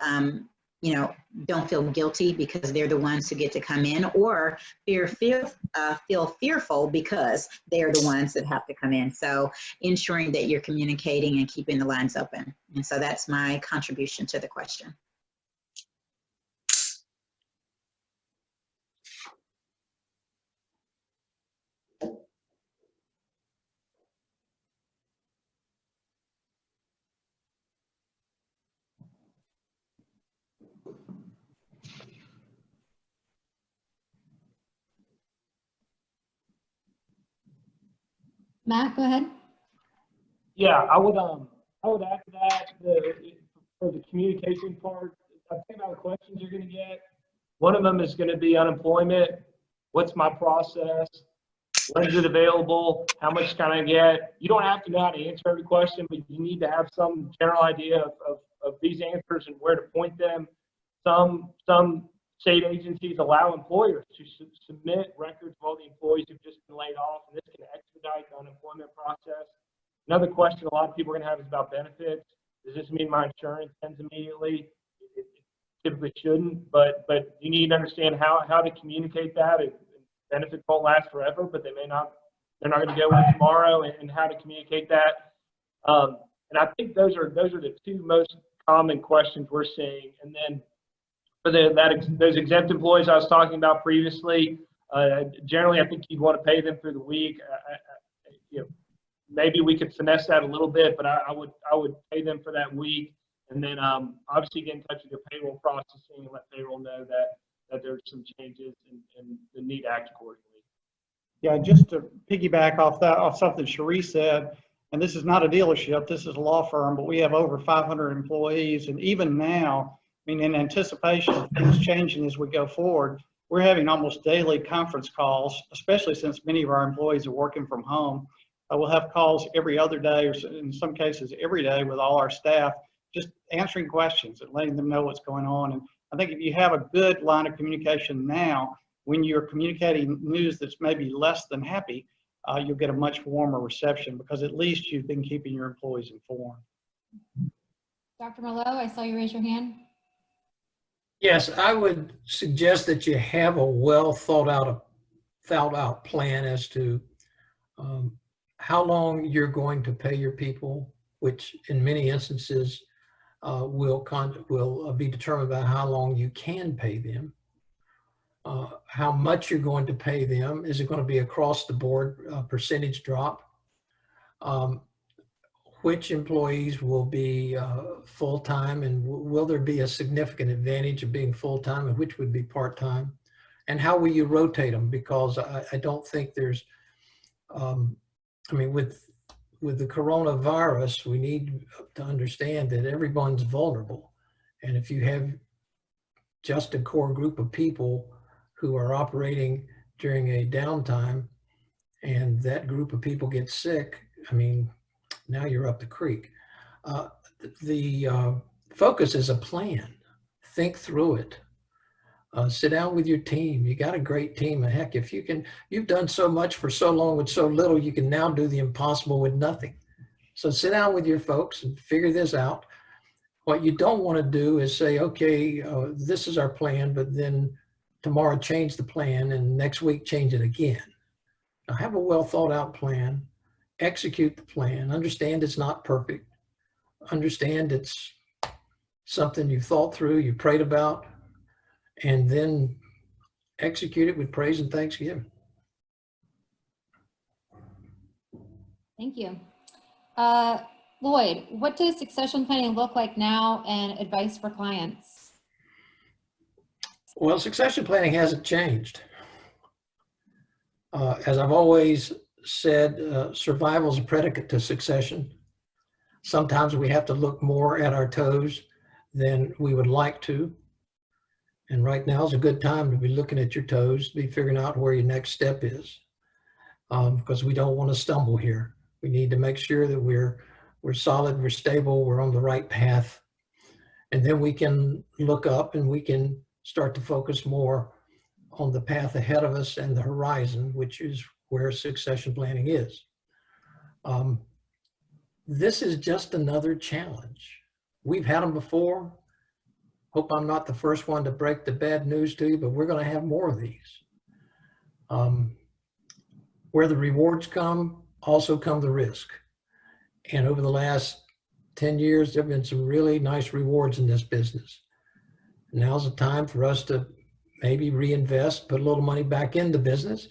you know, don't feel guilty because they're the ones who get to come in, or feel fearful because they're the ones that have to come in. So ensuring that you're communicating and keeping the lines open. And so that's my contribution to the question. Matt, go ahead. Yeah, I would add to that for the communication part. I think about the questions you're going to get. One of them is going to be unemployment. What's my process? When is it available? How much can I get? You don't have to know how to answer every question, but you need to have some general idea of these answers and where to point them. Some state agencies allow employers to submit records of all the employees who've just been laid off, and this can expedite the unemployment process. Another question a lot of people are going to have is about benefits. Does this mean my insurance ends immediately? It typically shouldn't, but you need to understand how to communicate that. Benefits won't last forever, but they're not going to go in tomorrow, and how to communicate that. And I think those are the two most common questions we're seeing. And then for those exempt employees I was talking about previously, generally I think you'd want to pay them through the week. You know, maybe we could finesse that a little bit, but I would pay them for that week, and then obviously get in touch with your payroll processing and let payroll know that there's some changes and the need to act accordingly. Yeah, just to piggyback off something Cherie said, and this is not a dealership, this is a law firm, but we have over 500 employees. And even now, I mean, in anticipation of things changing as we go forward, we're having almost daily conference calls, especially since many of our employees are working from home. We'll have calls every other day, or in some cases every day, with all our staff, just answering questions and letting them know what's going on. And I think if you have a good line of communication now, when you're communicating news that's maybe less than happy, you'll get a much warmer reception, because at least you've been keeping your employees informed. Dr. Merlot, I saw you raise your hand. Yes, I would suggest that you have a well thought out plan as to how long you're going to pay your people, which in many instances will be determined by how long you can pay them. How much you're going to pay them. Is it going to be across the board percentage drop? Which employees will be full-time, and will there be a significant advantage of being full-time, and which would be part-time? And how will you rotate them? Because I don't think there's, I mean, with the coronavirus, we need to understand that everyone's vulnerable. And if you have just a core group of people who are operating during a downtime, and that group of people get sick, I mean, now you're up the creek. The focus is a plan. Think through it. Sit down with your team. You got a great team. And heck, if you can, you've done so much for so long with so little, you can now do the impossible with nothing. So sit down with your folks and figure this out. What you don't want to do is say, okay, this is our plan, but then tomorrow change the plan and next week change it again. Now have a well thought out plan, execute the plan, understand it's not perfect, understand it's something you've thought through, you prayed about, and then execute it with praise and thanksgiving. Thank you. Lloyd, what does succession planning look like now, and advice for clients? Well, succession planning hasn't changed. As I've always said, survival is a predicate to succession. Sometimes we have to look more at our toes than we would like to. And right now is a good time to be looking at your toes, to be figuring out where your next step is. Because we don't want to stumble here. We need to make sure that we're solid, we're stable, we're on the right path. And then we can look up and we can start to focus more on the path ahead of us and the horizon, which is where succession planning is. This is just another challenge. We've had them before. Hope I'm not the first one to break the bad news to you, but we're going to have more of these. Where the rewards come, also come the risk. And over the last 10 years, there have been some really nice rewards in this business. Now's the time for us to maybe reinvest, put a little money back in the business.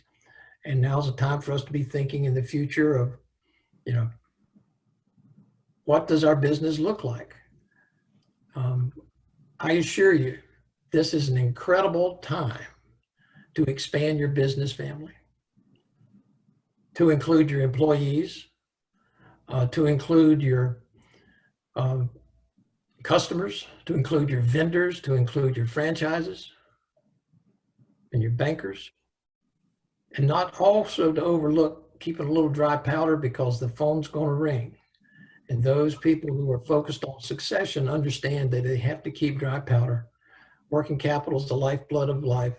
And now's the time for us to be thinking in the future of, you know, what does our business look like? I assure you, this is an incredible time to expand your business family, to include your employees, to include your customers, to include your vendors, to include your franchises and your bankers, and not also to overlook keeping a little dry powder, because the phone's going to ring. And those people who are focused on succession understand that they have to keep dry powder. Working capital is the lifeblood of life.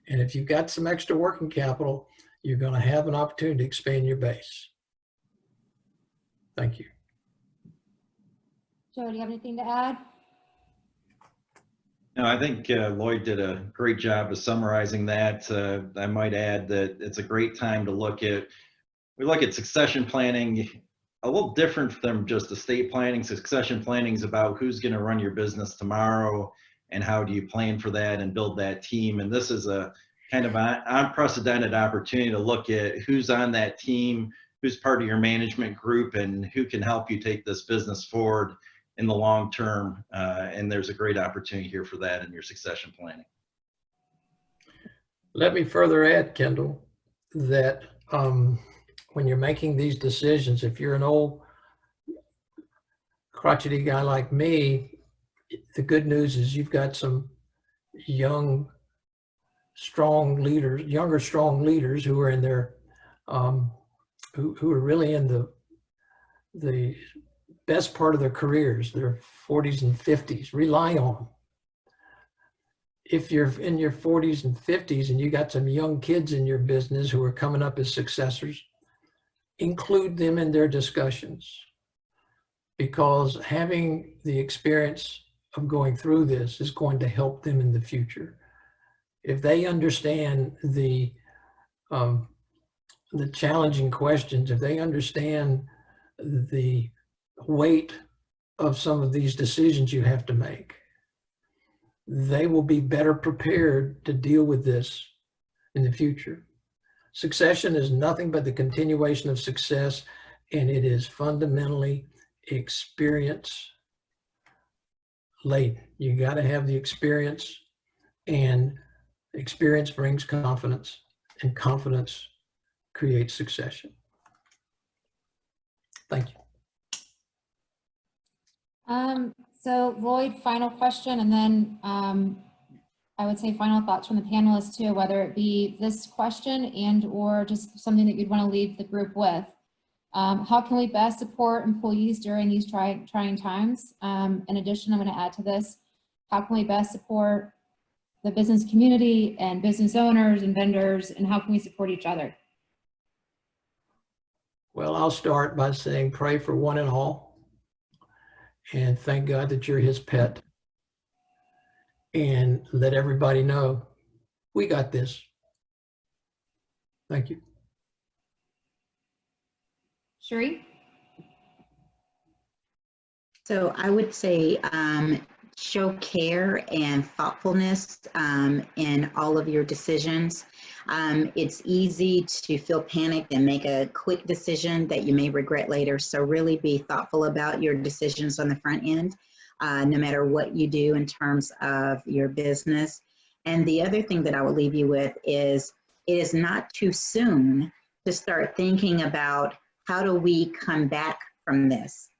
And if you've got some extra working capital, you're going to have an opportunity to expand your base. Thank you. Joe, do you have anything to add? No, I think Lloyd did a great job of summarizing that. I might add that it's a great time to look at succession planning a little different from just estate planning. Succession planning is about who's going to run your business tomorrow and how do you plan for that and build that team. And this is a kind of an unprecedented opportunity to look at who's on that team, who's part of your management group, and who can help you take this business forward in the long term. And there's a great opportunity here for that in your succession planning. Let me further add, Kendall, that when you're making these decisions, if you're an old crotchety guy like me, the good news is you've got some young, strong leaders, younger, strong leaders who are in their, who are really in the best part of their careers, their 40s and 50s. Rely on them. If you're in your 40s and 50s and you got some young kids in your business who are coming up as successors, include them in their discussions, because having the experience of going through this is going to help them in the future. If they understand the challenging questions, if they understand the weight of some of these decisions you have to make, they will be better prepared to deal with this in the future. Succession is nothing but the continuation of success, and it is fundamentally experience laden. You got to have the experience, and experience brings confidence, and confidence creates succession. Thank you. So Lloyd, final question, and then I would say final thoughts from the panelists too, whether it be this question and or just something that you'd want to leave the group with. How can we best support employees during these trying times? In addition, I'm going to add to this, how can we best support the business community and business owners and vendors, and how can we support each other? Well, I'll start by saying pray for one and all, and thank God that you're his pet, and let everybody know we got this. Thank you. Sheree? So I would say show care and thoughtfulness in all of your decisions. It's easy to feel panicked and make a quick decision that you may regret later. So really be thoughtful about your decisions on the front end, no matter what you do in terms of your business. And the other thing that I will leave you with is it is not too soon to start thinking about how do we come back from this.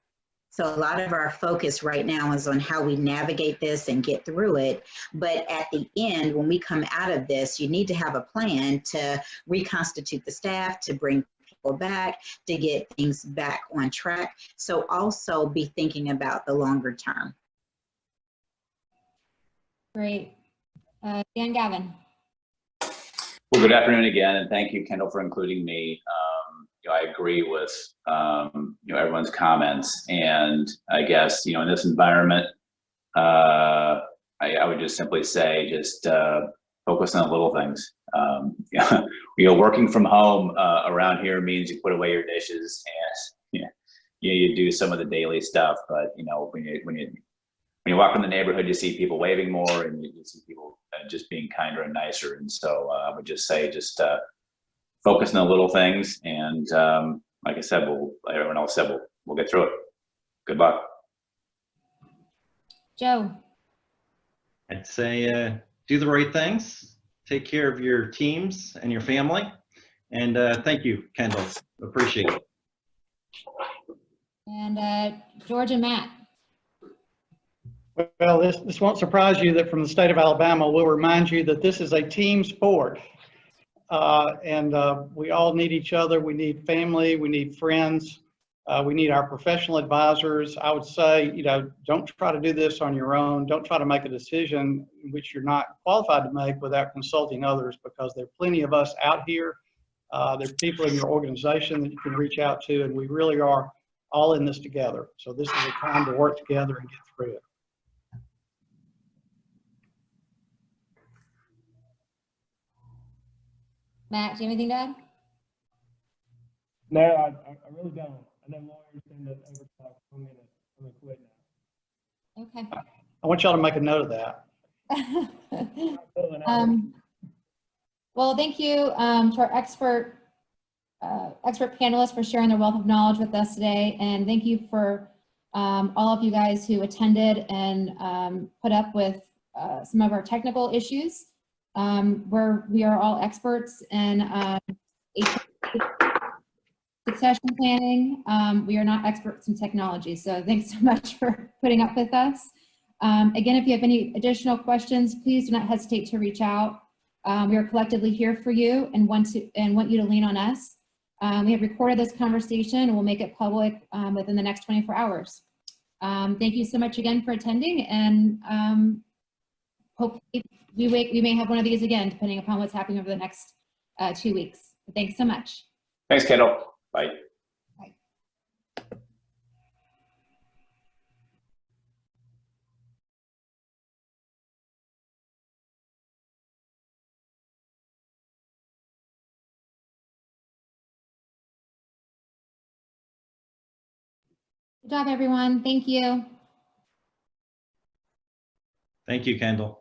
So a lot of our focus right now is on how we navigate this and get through it. But at the end, when we come out of this, you need to have a plan to reconstitute the staff, to bring people back, to get things back on track. So also be thinking about the longer term. Great. Dan Gavin. Well, good afternoon again, and thank you, Kendall, for including me. I agree with everyone's comments, and I guess in this environment, I would just simply say just focus on the little things. Working from home around here means you put away your dishes and you do some of the daily stuff. But when you walk in the neighborhood, you see people waving more, and you see people just being kinder and nicer. And so I would just say focus on the little things, and like I said, everyone else said, we'll get through it. Good luck. Joe. I'd say do the right things, take care of your teams and your family, and thank you, Kendall. Appreciate it. And George and Matt. Well, this won't surprise you that from the state of Alabama, we'll remind you that this is a team sport. And we all need each other. We need family, we need friends, we need our professional advisors. I would say, don't try to do this on your own. Don't try to make a decision which you're not qualified to make without consulting others, because there are plenty of us out here. There's people in your organization that you can reach out to, and we really are all in this together. So this is a time to work together and get through it. Matt, do you have anything to add? No, I really don't. I know lawyers tend to overtalk. I'm gonna quit now. Okay. I want y'all to make a note of that. Well, thank you to our expert panelists for sharing their wealth of knowledge with us today. And thank you for all of you guys who attended and put up with some of our technical issues. We are all experts in succession planning. We are not experts in technology, so thanks so much for putting up with us. Again, if you have any additional questions, please do not hesitate to reach out. We are collectively here for you and want you to lean on us. We have recorded this conversation and we'll make it public within the next 24 hours. Thank you so much again for attending, and hopefully we may have one of these again, depending upon what's happening over the next 2 weeks. But thanks so much. Thanks, Kendall. Bye. Good job, everyone. Thank you. Thank you, Kendall.